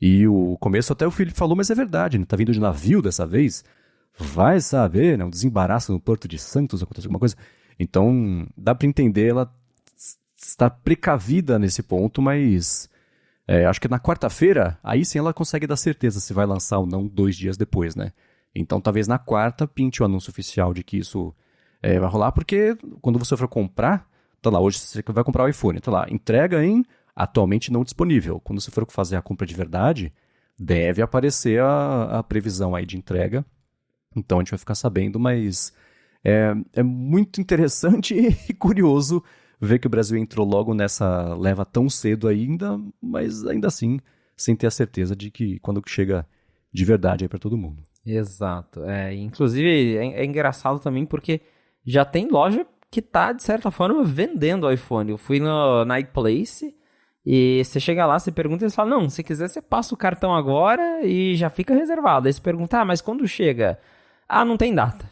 E o começo até o Felipe falou, mas é verdade, né? Tá vindo de navio dessa vez. Vai saber, né? Um desembaraço no Porto de Santos, acontece alguma coisa. Então, dá para entender, ela está precavida nesse ponto, mas... acho que na quarta-feira, aí sim ela consegue dar certeza se vai lançar ou não 2 dias depois, né? Então talvez na quarta pinte o anúncio oficial de que isso vai rolar, porque quando você for comprar, tá lá, hoje você vai comprar o iPhone, tá lá, entrega em atualmente não disponível. Quando você for fazer a compra de verdade, deve aparecer a previsão aí de entrega. Então a gente vai ficar sabendo, mas é muito interessante e curioso ver que o Brasil entrou logo nessa leva tão cedo ainda, mas ainda assim, sem ter a certeza de que quando chega de verdade aí para todo mundo. Exato. Inclusive, é engraçado também porque já tem loja que tá, de certa forma, vendendo o iPhone. Eu fui na iPlace e você chega lá, você pergunta e eles falam, não, se quiser você passa o cartão agora e já fica reservado. Aí você pergunta, mas quando chega? Não tem data.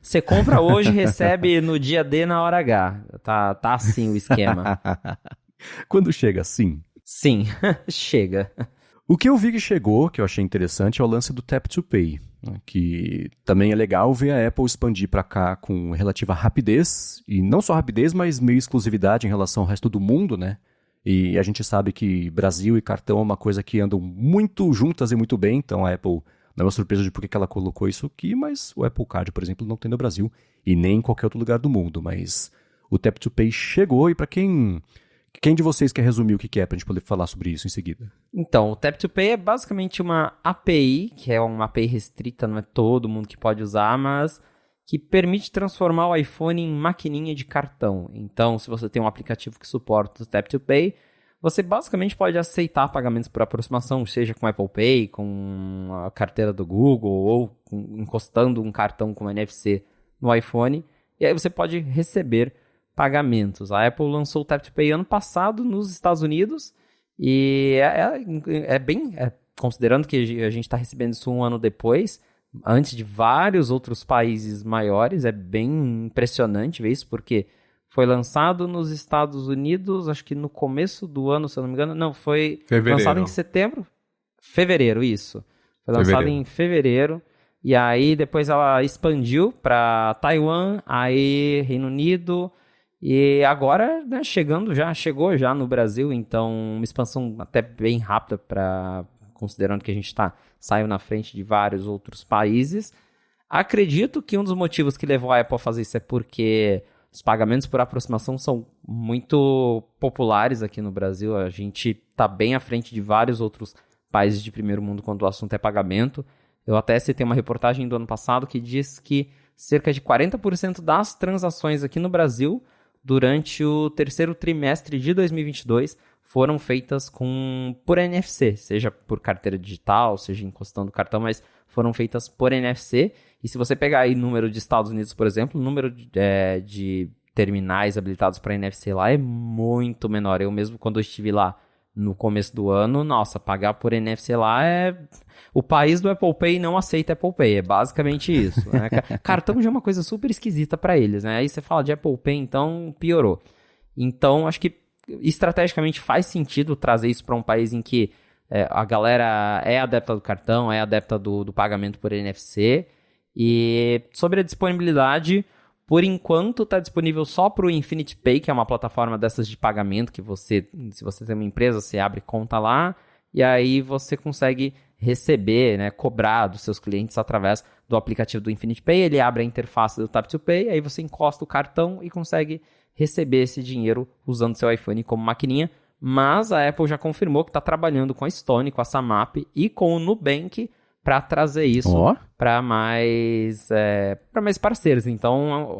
Você compra hoje e recebe no dia D na hora H. Tá assim o esquema. Quando chega assim? Sim, chega. O que eu vi que chegou, que eu achei interessante, é o lance do Tap to Pay, né, que também é legal ver a Apple expandir para cá com relativa rapidez, e não só rapidez, mas meio exclusividade em relação ao resto do mundo, né? E a gente sabe que Brasil e cartão é uma coisa que andam muito juntas e muito bem, então a Apple não é uma surpresa de por que ela colocou isso aqui, mas o Apple Card, por exemplo, não tem no Brasil e nem em qualquer outro lugar do mundo, mas o Tap to Pay chegou e para quem de vocês quer resumir o que é, pra gente poder falar sobre isso em seguida? Então, o Tap to Pay é basicamente uma API, que é uma API restrita, não é todo mundo que pode usar, mas que permite transformar o iPhone em maquininha de cartão. Então, se você tem um aplicativo que suporta o Tap to Pay, você basicamente pode aceitar pagamentos por aproximação, seja com Apple Pay, com a carteira do Google, ou encostando um cartão com NFC no iPhone, e aí você pode receber pagamentos. A Apple lançou o Tap to Pay ano passado nos Estados Unidos e considerando que a gente está recebendo isso um ano depois, antes de vários outros países maiores, é bem impressionante ver isso, porque foi lançado nos Estados Unidos, acho que no começo do ano, se eu não me engano, não, foi lançado em fevereiro, isso. Foi lançado em fevereiro. E aí depois ela expandiu para Taiwan, aí Reino Unido. E agora, né, chegou já no Brasil, então uma expansão até bem rápida, considerando que a gente saiu na frente de vários outros países. Acredito que um dos motivos que levou a Apple a fazer isso é porque os pagamentos por aproximação são muito populares aqui no Brasil. A gente está bem à frente de vários outros países de primeiro mundo quando o assunto é pagamento. Eu até citei uma reportagem do ano passado que diz que cerca de 40% das transações aqui no Brasil durante o terceiro trimestre de 2022 foram feitas por NFC, seja por carteira digital, seja encostando o cartão, mas foram feitas por NFC. E se você pegar aí o número de Estados Unidos, por exemplo, o número de terminais habilitados para NFC lá é muito menor. Eu mesmo, quando eu estive lá no começo do ano, nossa, pagar por NFC lá é... O país do Apple Pay não aceita Apple Pay, é basicamente isso, né? Cartão já é uma coisa super esquisita para eles, né? Aí você fala de Apple Pay, então piorou. Então, acho que estrategicamente faz sentido trazer isso para um país em que a galera é adepta do cartão, é adepta do pagamento por NFC. E sobre a disponibilidade, por enquanto está disponível só para o Infinity Pay, que é uma plataforma dessas de pagamento que se você tem uma empresa, você abre conta lá e aí você consegue receber, né, cobrar dos seus clientes através do aplicativo do Infinity Pay. Ele abre a interface do Tap to Pay, aí você encosta o cartão e consegue receber esse dinheiro usando seu iPhone como maquininha. Mas a Apple já confirmou que está trabalhando com a Stone, com a Samap e com o Nubank para trazer isso para mais parceiros. Então,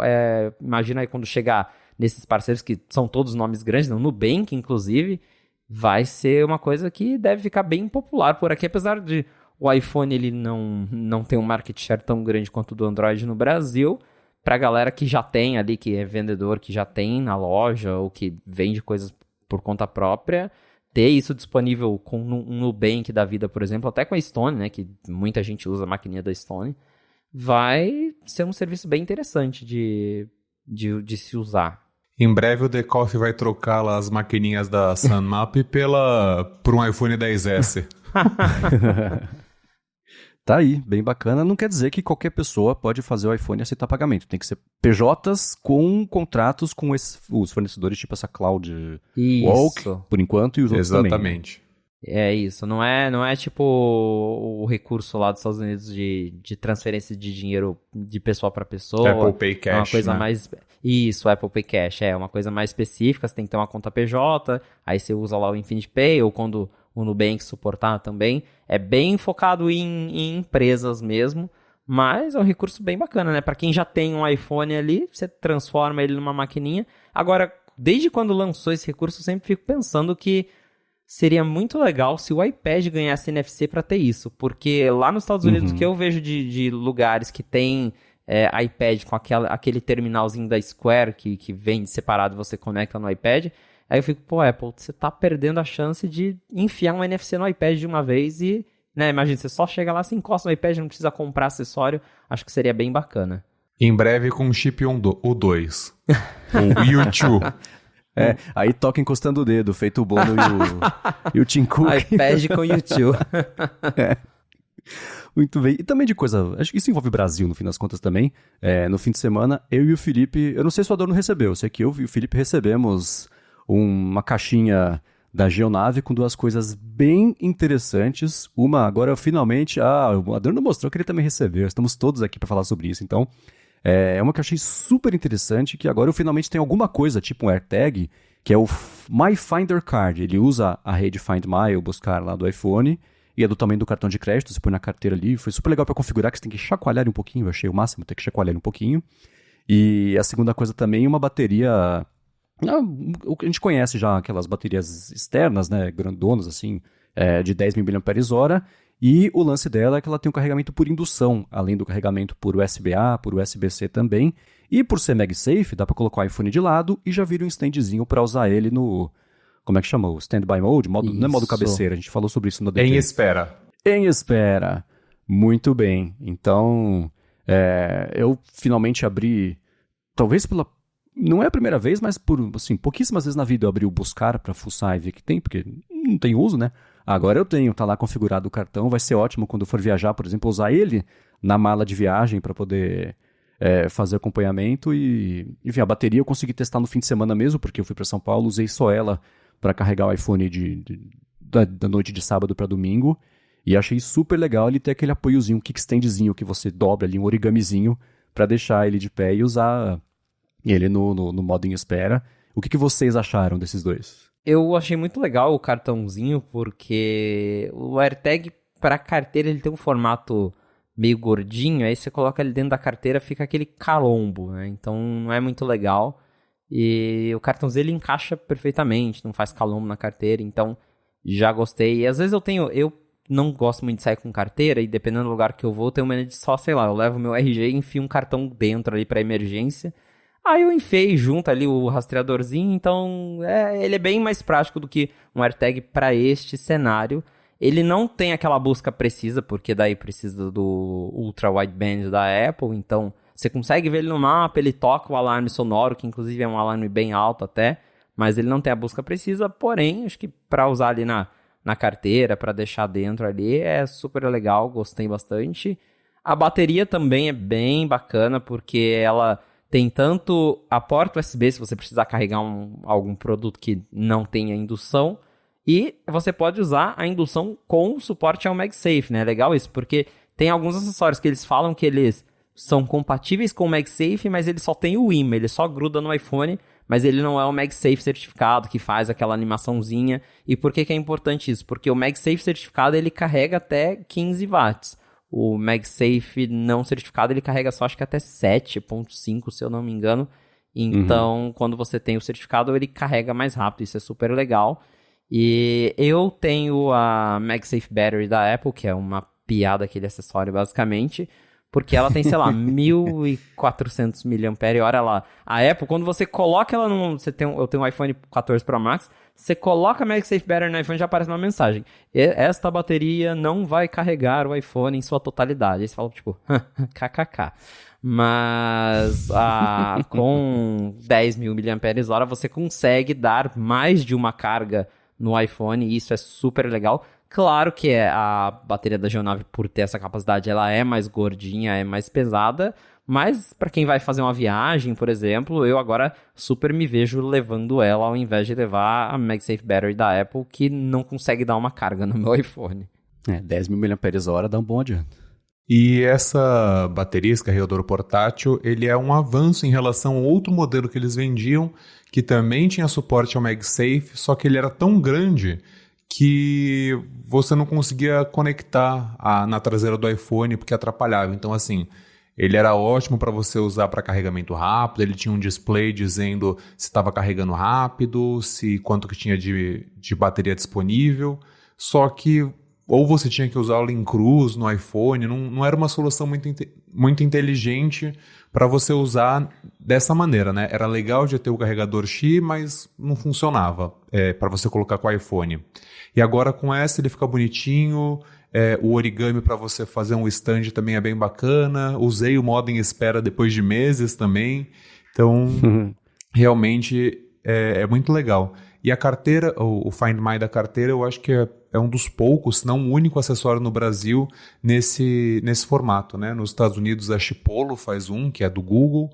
imagina aí quando chegar nesses parceiros que são todos nomes grandes, no Nubank, inclusive, vai ser uma coisa que deve ficar bem popular por aqui, apesar de o iPhone ele não ter um market share tão grande quanto o do Android no Brasil. Para a galera que já tem ali, que é vendedor, que já tem na loja ou que vende coisas por conta própria, ter isso disponível com um Nubank da vida, por exemplo, até com a Stone, né, que muita gente usa a maquininha da Stone, vai ser um serviço bem interessante de se usar. Em breve o The Coffee vai trocar lá as maquininhas da Sunmap por um iPhone XS. Tá aí, bem bacana. Não quer dizer que qualquer pessoa pode fazer o iPhone e aceitar pagamento. Tem que ser PJs com contratos com os fornecedores, tipo essa Cloud Walk, por enquanto, e os outros também. Exatamente. É isso, não é tipo o recurso lá dos Estados Unidos de transferência de dinheiro de pessoa para pessoa. Apple Pay Cash, é uma coisa né? mais... Isso, Apple Pay Cash, é uma coisa mais específica, você tem que ter uma conta PJ, aí você usa lá o Infinity Pay, ou quando o Nubank suportar também. É bem focado em empresas mesmo, mas é um recurso bem bacana, né? Para quem já tem um iPhone ali, você transforma ele numa maquininha. Agora, desde quando lançou esse recurso, eu sempre fico pensando que seria muito legal se o iPad ganhasse NFC para ter isso, porque lá nos Estados Unidos, o que eu vejo de lugares que tem iPad com aquele terminalzinho da Square que vem separado e você conecta no iPad, aí eu fico, Apple, você tá perdendo a chance de enfiar um NFC no iPad de uma vez e né, imagina, você só chega lá, você encosta no iPad, não precisa comprar acessório, acho que seria bem bacana. Em breve com o chip O2. O U2. Aí toca encostando o dedo, feito o Bono e o Tim Cook. iPad com YouTube. Muito bem. E também de coisa, acho que isso envolve o Brasil, no fim das contas também. No fim de semana, eu e o Felipe, eu não sei se o Adorno recebeu, eu sei que eu e o Felipe recebemos uma caixinha da Geonave com 2 coisas bem interessantes. Uma, agora finalmente, o Adorno mostrou que ele também recebeu, estamos todos aqui para falar sobre isso, então... É uma que eu achei super interessante, que agora eu finalmente tenho alguma coisa, tipo um AirTag, que é o My Finder Card. Ele usa a rede Find My, o buscar lá do iPhone, e é do tamanho do cartão de crédito, você põe na carteira ali. Foi super legal para configurar, que você tem que chacoalhar um pouquinho, eu achei o máximo ter que chacoalhar um pouquinho. E a segunda coisa também, uma bateria... o que a gente conhece já, aquelas baterias externas, né, grandonas assim, de 10 mAh, e o lance dela é que ela tem um carregamento por indução, além do carregamento por USB-A, por USB-C também, e por ser MagSafe, dá para colocar o iPhone de lado e já vira um standzinho para usar ele no, como é que chama? O Standby Mode, não é modo cabeceira, a gente falou sobre isso no DT. Em espera. Em espera. Muito bem, então eu finalmente abri, talvez não é a primeira vez, mas por assim, pouquíssimas vezes na vida eu abri o buscar para fuçar e ver que tem, porque não tem uso, né? Agora eu tenho, tá lá configurado o cartão, vai ser ótimo quando eu for viajar, por exemplo, usar ele na mala de viagem para poder fazer acompanhamento e, enfim, a bateria eu consegui testar no fim de semana mesmo, porque eu fui para São Paulo, usei só ela para carregar o iPhone da noite de sábado para domingo e achei super legal ele ter aquele apoiozinho, um kickstandzinho que você dobra ali, um origamizinho para deixar ele de pé e usar ele no modo em espera. O que vocês acharam desses dois? Eu achei muito legal o cartãozinho, porque o AirTag para carteira ele tem um formato meio gordinho, aí você coloca ele dentro da carteira, fica aquele calombo, né? Então não é muito legal. E o cartãozinho ele encaixa perfeitamente, não faz calombo na carteira, então já gostei. E às vezes eu não gosto muito de sair com carteira, e dependendo do lugar que eu vou, eu tenho medo de só, sei lá, eu levo meu RG e enfio um cartão dentro ali para emergência. Aí eu enfiei junto ali o rastreadorzinho, então ele é bem mais prático do que um AirTag para este cenário. Ele não tem aquela busca precisa, porque daí precisa do Ultra Wideband da Apple, então você consegue ver ele no mapa, ele toca o alarme sonoro, que inclusive é um alarme bem alto até, mas ele não tem a busca precisa, porém, acho que para usar ali na carteira, para deixar dentro ali, é super legal, gostei bastante. A bateria também é bem bacana, porque ela... tem tanto a porta USB, se você precisar carregar algum produto que não tenha indução, e você pode usar a indução com suporte ao MagSafe, né? É legal isso, porque tem alguns acessórios que eles falam que eles são compatíveis com o MagSafe, mas ele só tem o imã, ele só gruda no iPhone, mas ele não é o MagSafe certificado, que faz aquela animaçãozinha. E por que é importante isso? Porque o MagSafe certificado, ele carrega até 15 watts. O MagSafe não certificado, ele carrega só, acho que até 7.5, se eu não me engano. Então, quando você tem o certificado, ele carrega mais rápido. Isso é super legal. E eu tenho a MagSafe Battery da Apple, que é uma piada aquele acessório, basicamente. Porque ela tem, sei lá, 1.400 mAh. A Apple, quando você coloca ela no... eu tenho um iPhone 14 Pro Max. Você coloca a MagSafe Battery no iPhone e já aparece uma mensagem. Esta bateria não vai carregar o iPhone em sua totalidade. Aí você fala, tipo, kkk. Mas com 10.000 mAh você consegue dar mais de uma carga no iPhone. E isso é super legal. Claro que a bateria da Geonave, por ter essa capacidade, ela é mais gordinha, é mais pesada. Mas para quem vai fazer uma viagem, por exemplo, eu agora super me vejo levando ela ao invés de levar a MagSafe Battery da Apple, que não consegue dar uma carga no meu iPhone. 10.000 mAh dá um bom adianto. E essa bateria, esse carregador portátil, ele é um avanço em relação a outro modelo que eles vendiam, que também tinha suporte ao MagSafe, só que ele era tão grande que você não conseguia conectar na traseira do iPhone, porque atrapalhava. Então, assim... ele era ótimo para você usar para carregamento rápido, ele tinha um display dizendo se estava carregando rápido, quanto que tinha de bateria disponível, só que ou você tinha que usá-lo em cruz no iPhone, não era uma solução muito inteligente para você usar dessa maneira, né? Era legal de ter o carregador Qi, mas não funcionava para você colocar com o iPhone. E agora com essa ele fica bonitinho, O origami para você fazer um stand também é bem bacana. Usei o modo em espera depois de meses também. Então, realmente é muito legal. E a carteira, o Find My da carteira, eu acho que é um dos poucos, se não o único acessório no Brasil nesse formato, né? Nos Estados Unidos a Chipolo faz um, que é do Google,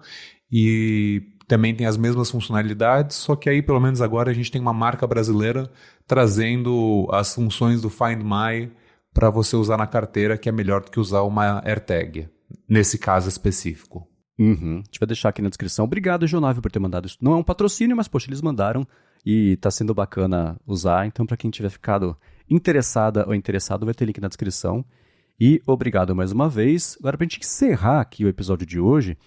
e também tem as mesmas funcionalidades, só que aí pelo menos agora a gente tem uma marca brasileira trazendo as funções do Find My para você usar na carteira, que é melhor do que usar uma AirTag, nesse caso específico. A gente vai deixar aqui na descrição. Obrigado, Jonave, por ter mandado isso. Não é um patrocínio, mas poxa, eles mandaram e tá sendo bacana usar. Então, para quem tiver ficado interessada ou interessado, vai ter link na descrição. E obrigado mais uma vez. Agora, pra gente encerrar aqui o episódio de hoje,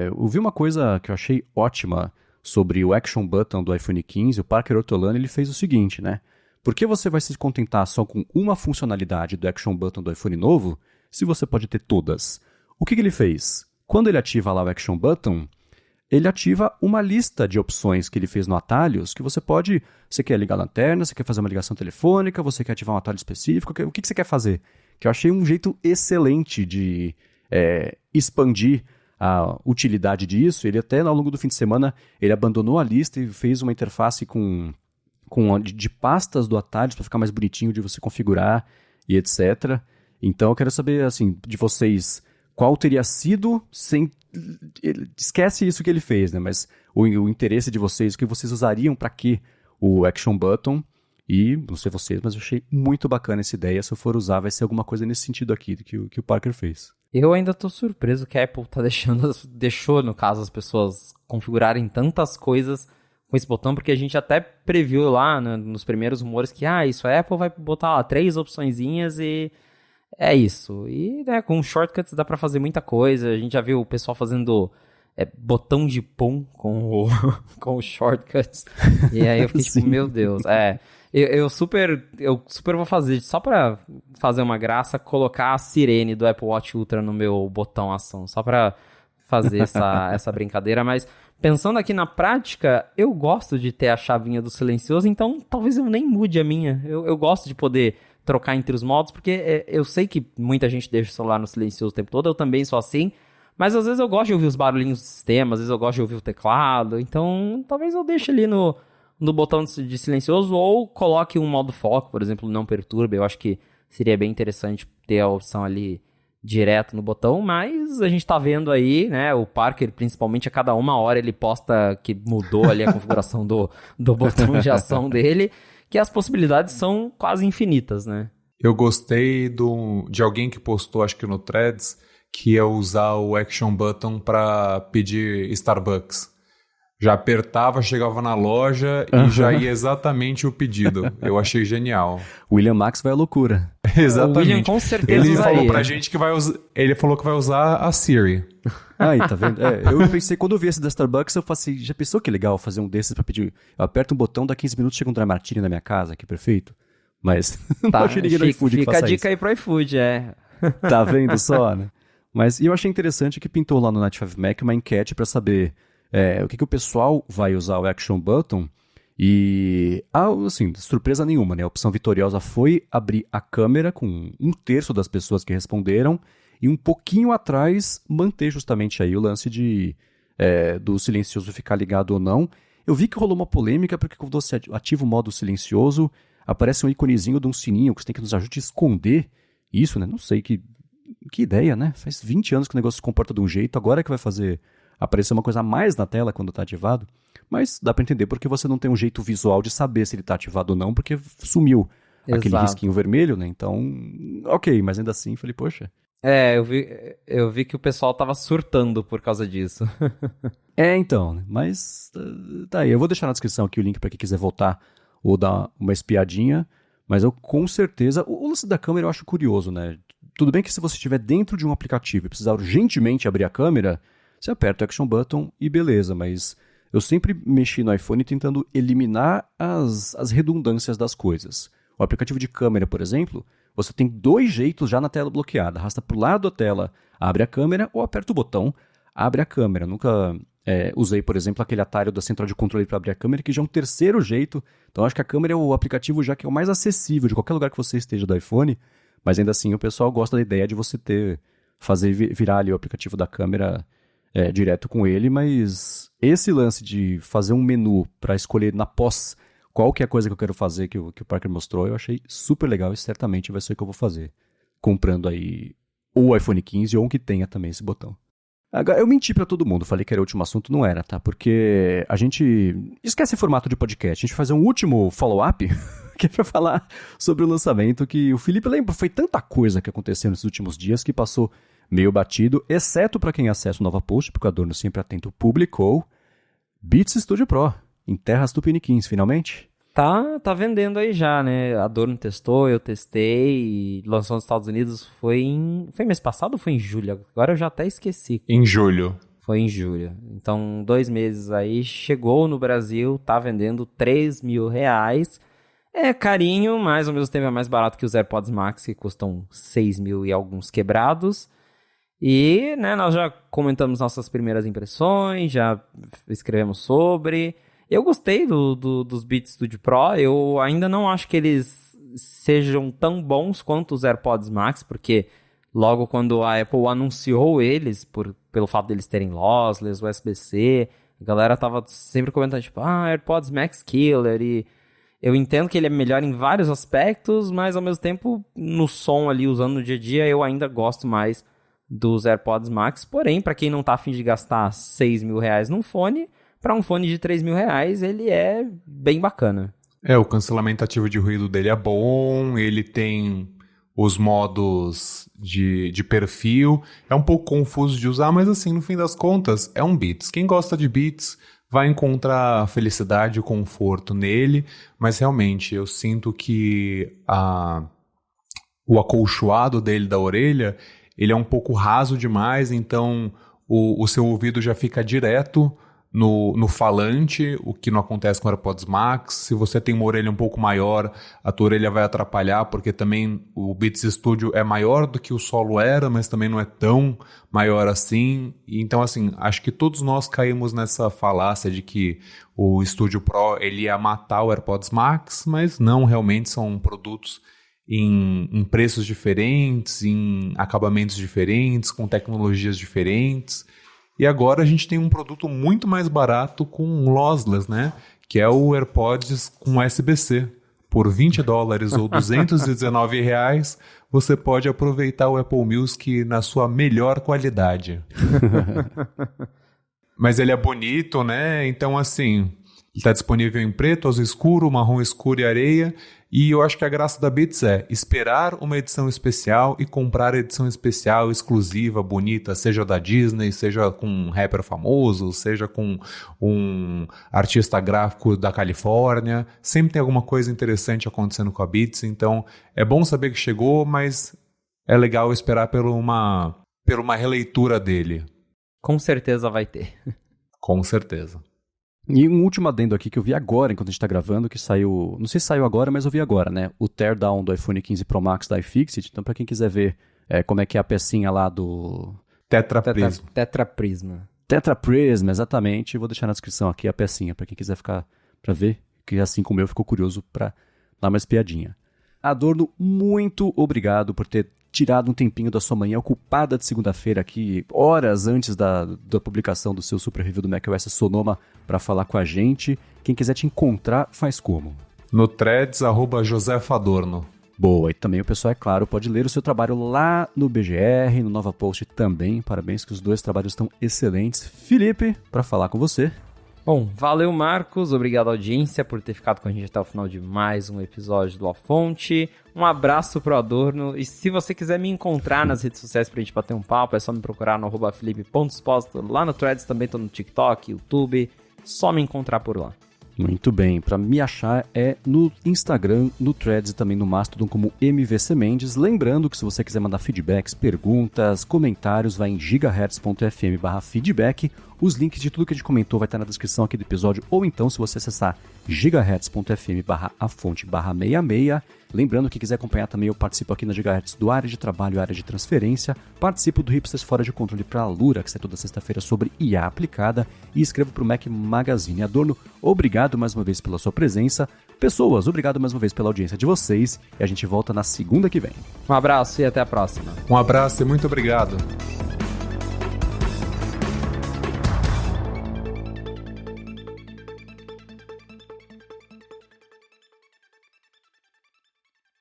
eu vi uma coisa que eu achei ótima sobre o Action Button do iPhone 15. O Parker Ortolani, ele fez o seguinte, né? Por que você vai se contentar só com uma funcionalidade do Action Button do iPhone novo, se você pode ter todas? O que ele fez? Quando ele ativa lá o Action Button, ele ativa uma lista de opções que ele fez no Atalhos, que você quer ligar a lanterna, você quer fazer uma ligação telefônica, você quer ativar um atalho específico, o que você quer fazer? Que eu achei um jeito excelente de expandir a utilidade disso. Ele até ao longo do fim de semana, ele abandonou a lista e fez uma interface de pastas do Atalhos para ficar mais bonitinho de você configurar e etc. Então eu quero saber assim, de vocês, qual teria sido, esquece isso que ele fez, né? Mas o interesse de vocês, o que vocês usariam para quê o Action Button? E, não sei vocês, mas eu achei muito bacana essa ideia. Se eu for usar, vai ser alguma coisa nesse sentido aqui que o Parker fez. Eu ainda tô surpreso que a Apple deixou, no caso, as pessoas configurarem tantas coisas com esse botão, porque a gente até previu lá, né, nos primeiros rumores que, isso a Apple vai botar lá 3 opçõezinhas e é isso. E, né, com shortcuts dá pra fazer muita coisa. A gente já viu o pessoal fazendo botão de pum com os shortcuts. E aí eu fiquei tipo, meu Deus. Eu super vou fazer, só pra fazer uma graça, colocar a sirene do Apple Watch Ultra no meu botão ação. Só pra fazer essa brincadeira. Mas pensando aqui na prática, eu gosto de ter a chavinha do silencioso, então talvez eu nem mude a minha. Eu gosto de poder trocar entre os modos, porque eu sei que muita gente deixa o celular no silencioso o tempo todo, eu também sou assim, mas às vezes eu gosto de ouvir os barulhinhos do sistema, às vezes eu gosto de ouvir o teclado, então talvez eu deixe ali no botão de silencioso ou coloque um modo foco, por exemplo, não perturbe. Eu acho que seria bem interessante ter a opção ali direto no botão, mas a gente tá vendo aí, né, o Parker, principalmente a cada 1 hora ele posta que mudou ali a configuração do botão de ação dele, que as possibilidades são quase infinitas, né? Eu gostei de alguém que postou, acho que no Threads, que ia usar o Action Button para pedir Starbucks. Já apertava, chegava na loja e já ia exatamente o pedido. Eu achei genial. William Max vai à loucura. Exatamente. O William com certeza Ele usaria. falou pra gente que ele falou que vai usar a Siri. Aí, tá vendo? Eu pensei, quando eu vi esse da Starbucks, eu falei assim, já pensou que legal fazer um desses pra pedir? Eu aperto um botão, dá 15 minutos, chega um dry martini na minha casa, que perfeito. Mas não achei ninguém no iFood que faça isso. Fica a dica aí pro iFood, Tá vendo só, né? Mas eu achei interessante que pintou lá no Night 5 Mac uma enquete pra saber o que o pessoal vai usar o Action Button. E, assim, surpresa nenhuma, né? A opção vitoriosa foi abrir a câmera, com 1/3 das pessoas que responderam, e um pouquinho atrás manter justamente aí o lance do silencioso ficar ligado ou não. Eu vi que rolou uma polêmica, porque quando você ativa o modo silencioso, aparece um íconezinho de um sininho que você tem que nos ajude a esconder isso, né? Não sei, que ideia, né? Faz 20 anos que o negócio se comporta de um jeito, agora é que vai fazer aparecer uma coisa a mais na tela quando está ativado. Mas dá para entender porque você não tem um jeito visual de saber se ele está ativado ou não, porque sumiu aquele risquinho vermelho, né? Então, ok, mas ainda assim, falei, poxa. Eu vi que o pessoal tava surtando por causa disso. Então, né? Mas tá aí. Eu vou deixar na descrição aqui o link para quem quiser voltar ou dar uma espiadinha, mas eu com certeza... O lance da câmera eu acho curioso, né? Tudo bem que se você estiver dentro de um aplicativo e precisar urgentemente abrir a câmera, você aperta o Action Button e beleza, mas eu sempre mexi no iPhone tentando eliminar as redundâncias das coisas. O aplicativo de câmera, por exemplo, você tem 2 jeitos já na tela bloqueada. Arrasta para o lado da tela, abre a câmera, ou aperta o botão, abre a câmera. Nunca usei, por exemplo, aquele atalho da central de controle para abrir a câmera, que já é um 3º jeito. Então acho que a câmera é o aplicativo já que é o mais acessível de qualquer lugar que você esteja do iPhone, Mas ainda assim o pessoal gosta da ideia de você fazer virar ali o aplicativo da câmera direto com ele, mas esse lance de fazer um menu para escolher na pós qual que é a coisa que eu quero fazer que o Parker mostrou, eu achei super legal e certamente vai ser o que eu vou fazer. Comprando aí o iPhone 15 ou um que tenha também esse botão. Agora, eu menti pra todo mundo, falei que era o último assunto, não era, tá? Porque a gente esquece o formato de podcast, a gente vai fazer um último follow-up, que é pra falar sobre o lançamento, que o Felipe lembra, foi tanta coisa que aconteceu nesses últimos dias que passou meio batido, exceto pra quem acessa o Nova Post, porque o Adorno sempre atento publicou, Beats Studio Pro, em terras tupiniquins, finalmente. Tá vendendo aí já, né? A Adorno testou, eu testei, lançou nos Estados Unidos, foi mês passado ou foi em julho? Agora eu já até esqueci. Em julho. Foi em julho. Então, 2 meses aí, chegou no Brasil, tá vendendo R$3.000. É carinho, mas ao mesmo tempo é mais barato que os AirPods Max, que custam 6.000 e alguns quebrados. E, né, nós já comentamos nossas primeiras impressões, já escrevemos sobre... Eu gostei dos Beats Studio Pro, eu ainda não acho que eles sejam tão bons quanto os AirPods Max, porque logo quando a Apple anunciou eles, pelo fato deles terem lossless, USB-C, a galera tava sempre comentando, tipo, AirPods Max Killer, e eu entendo que ele é melhor em vários aspectos, mas ao mesmo tempo, no som ali, usando no dia a dia, eu ainda gosto mais dos AirPods Max, porém, para quem não tá a fim de gastar R$6.000 num fone... Para um fone de R$3.000, ele é bem bacana. O cancelamento ativo de ruído dele é bom, ele tem os modos de perfil, é um pouco confuso de usar, mas assim, no fim das contas, é um Beats. Quem gosta de Beats vai encontrar felicidade e conforto nele, mas realmente eu sinto que o acolchoado dele da orelha, ele é um pouco raso demais, então o seu ouvido já fica direto no falante, o que não acontece com o AirPods Max. Se você tem uma orelha um pouco maior, a tua orelha vai atrapalhar, porque também o Beats Studio é maior do que o solo era, mas também não é tão maior assim. Então, assim, acho que todos nós caímos nessa falácia de que o Studio Pro ele ia matar o AirPods Max, mas não, realmente são produtos em preços diferentes, em acabamentos diferentes, com tecnologias diferentes. E agora a gente tem um produto muito mais barato com lossless, né? Que é o AirPods com USB-C. Por $20 ou R$219, você pode aproveitar o Apple Music na sua melhor qualidade. Mas ele é bonito, né? Então, assim, ele está disponível em preto, azul escuro, marrom escuro e areia. E eu acho que a graça da Beats é esperar uma edição especial e comprar a edição especial exclusiva, bonita, seja da Disney, seja com um rapper famoso, seja com um artista gráfico da Califórnia. Sempre tem alguma coisa interessante acontecendo com a Beats, então é bom saber que chegou, mas é legal esperar por uma releitura dele. Com certeza vai ter. Com certeza. E um último adendo aqui que eu vi agora, enquanto a gente tá gravando, que saiu... Não sei se saiu agora, mas eu vi agora, né? O teardown do iPhone 15 Pro Max da iFixit. Então, pra quem quiser ver como é que é a pecinha lá do... Tetra Prisma. Tetra Prisma, exatamente. Vou deixar na descrição aqui a pecinha, pra quem quiser ficar pra ver, que assim como eu ficou curioso pra dar uma espiadinha. Adorno, muito obrigado por ter tirado um tempinho da sua manhã ocupada de segunda-feira aqui, horas antes da publicação do seu super review do macOS Sonoma, para falar com a gente. Quem quiser te encontrar, faz como? No threads, @josefadorno. Boa, e também o pessoal, é claro, pode ler o seu trabalho lá no BGR, no Nova Post também. Parabéns que os dois trabalhos estão excelentes. Felipe, para falar com você. Bom, valeu Marcos, obrigado audiência por ter ficado com a gente até o final de mais um episódio do A Fonte. Um abraço pro Adorno, e se você quiser me encontrar nas redes sociais pra gente bater um papo, é só me procurar no @felipe.exposto, lá no Threads também, tô no TikTok, YouTube, só me encontrar por lá. Muito bem, para me achar é no Instagram, no Threads e também no Mastodon como MVC Mendes. Lembrando que se você quiser mandar feedbacks, perguntas, comentários, vai em gigahertz.fm/feedback Os links de tudo que a gente comentou vai estar na descrição aqui do episódio, ou então se você acessar gigahertz.fm/afonte/66. Lembrando que quiser acompanhar também, eu participo aqui na Gigahertz do Área de Trabalho e Área de Transferência, participo do Hipsters Fora de Controle para a Lura, que sai toda sexta-feira sobre IA aplicada, e escrevo para o Mac Magazine. Adorno, obrigado mais uma vez pela sua presença. Pessoas, obrigado mais uma vez pela audiência de vocês, e a gente volta na segunda que vem. Um abraço e até a próxima. Um abraço e muito obrigado.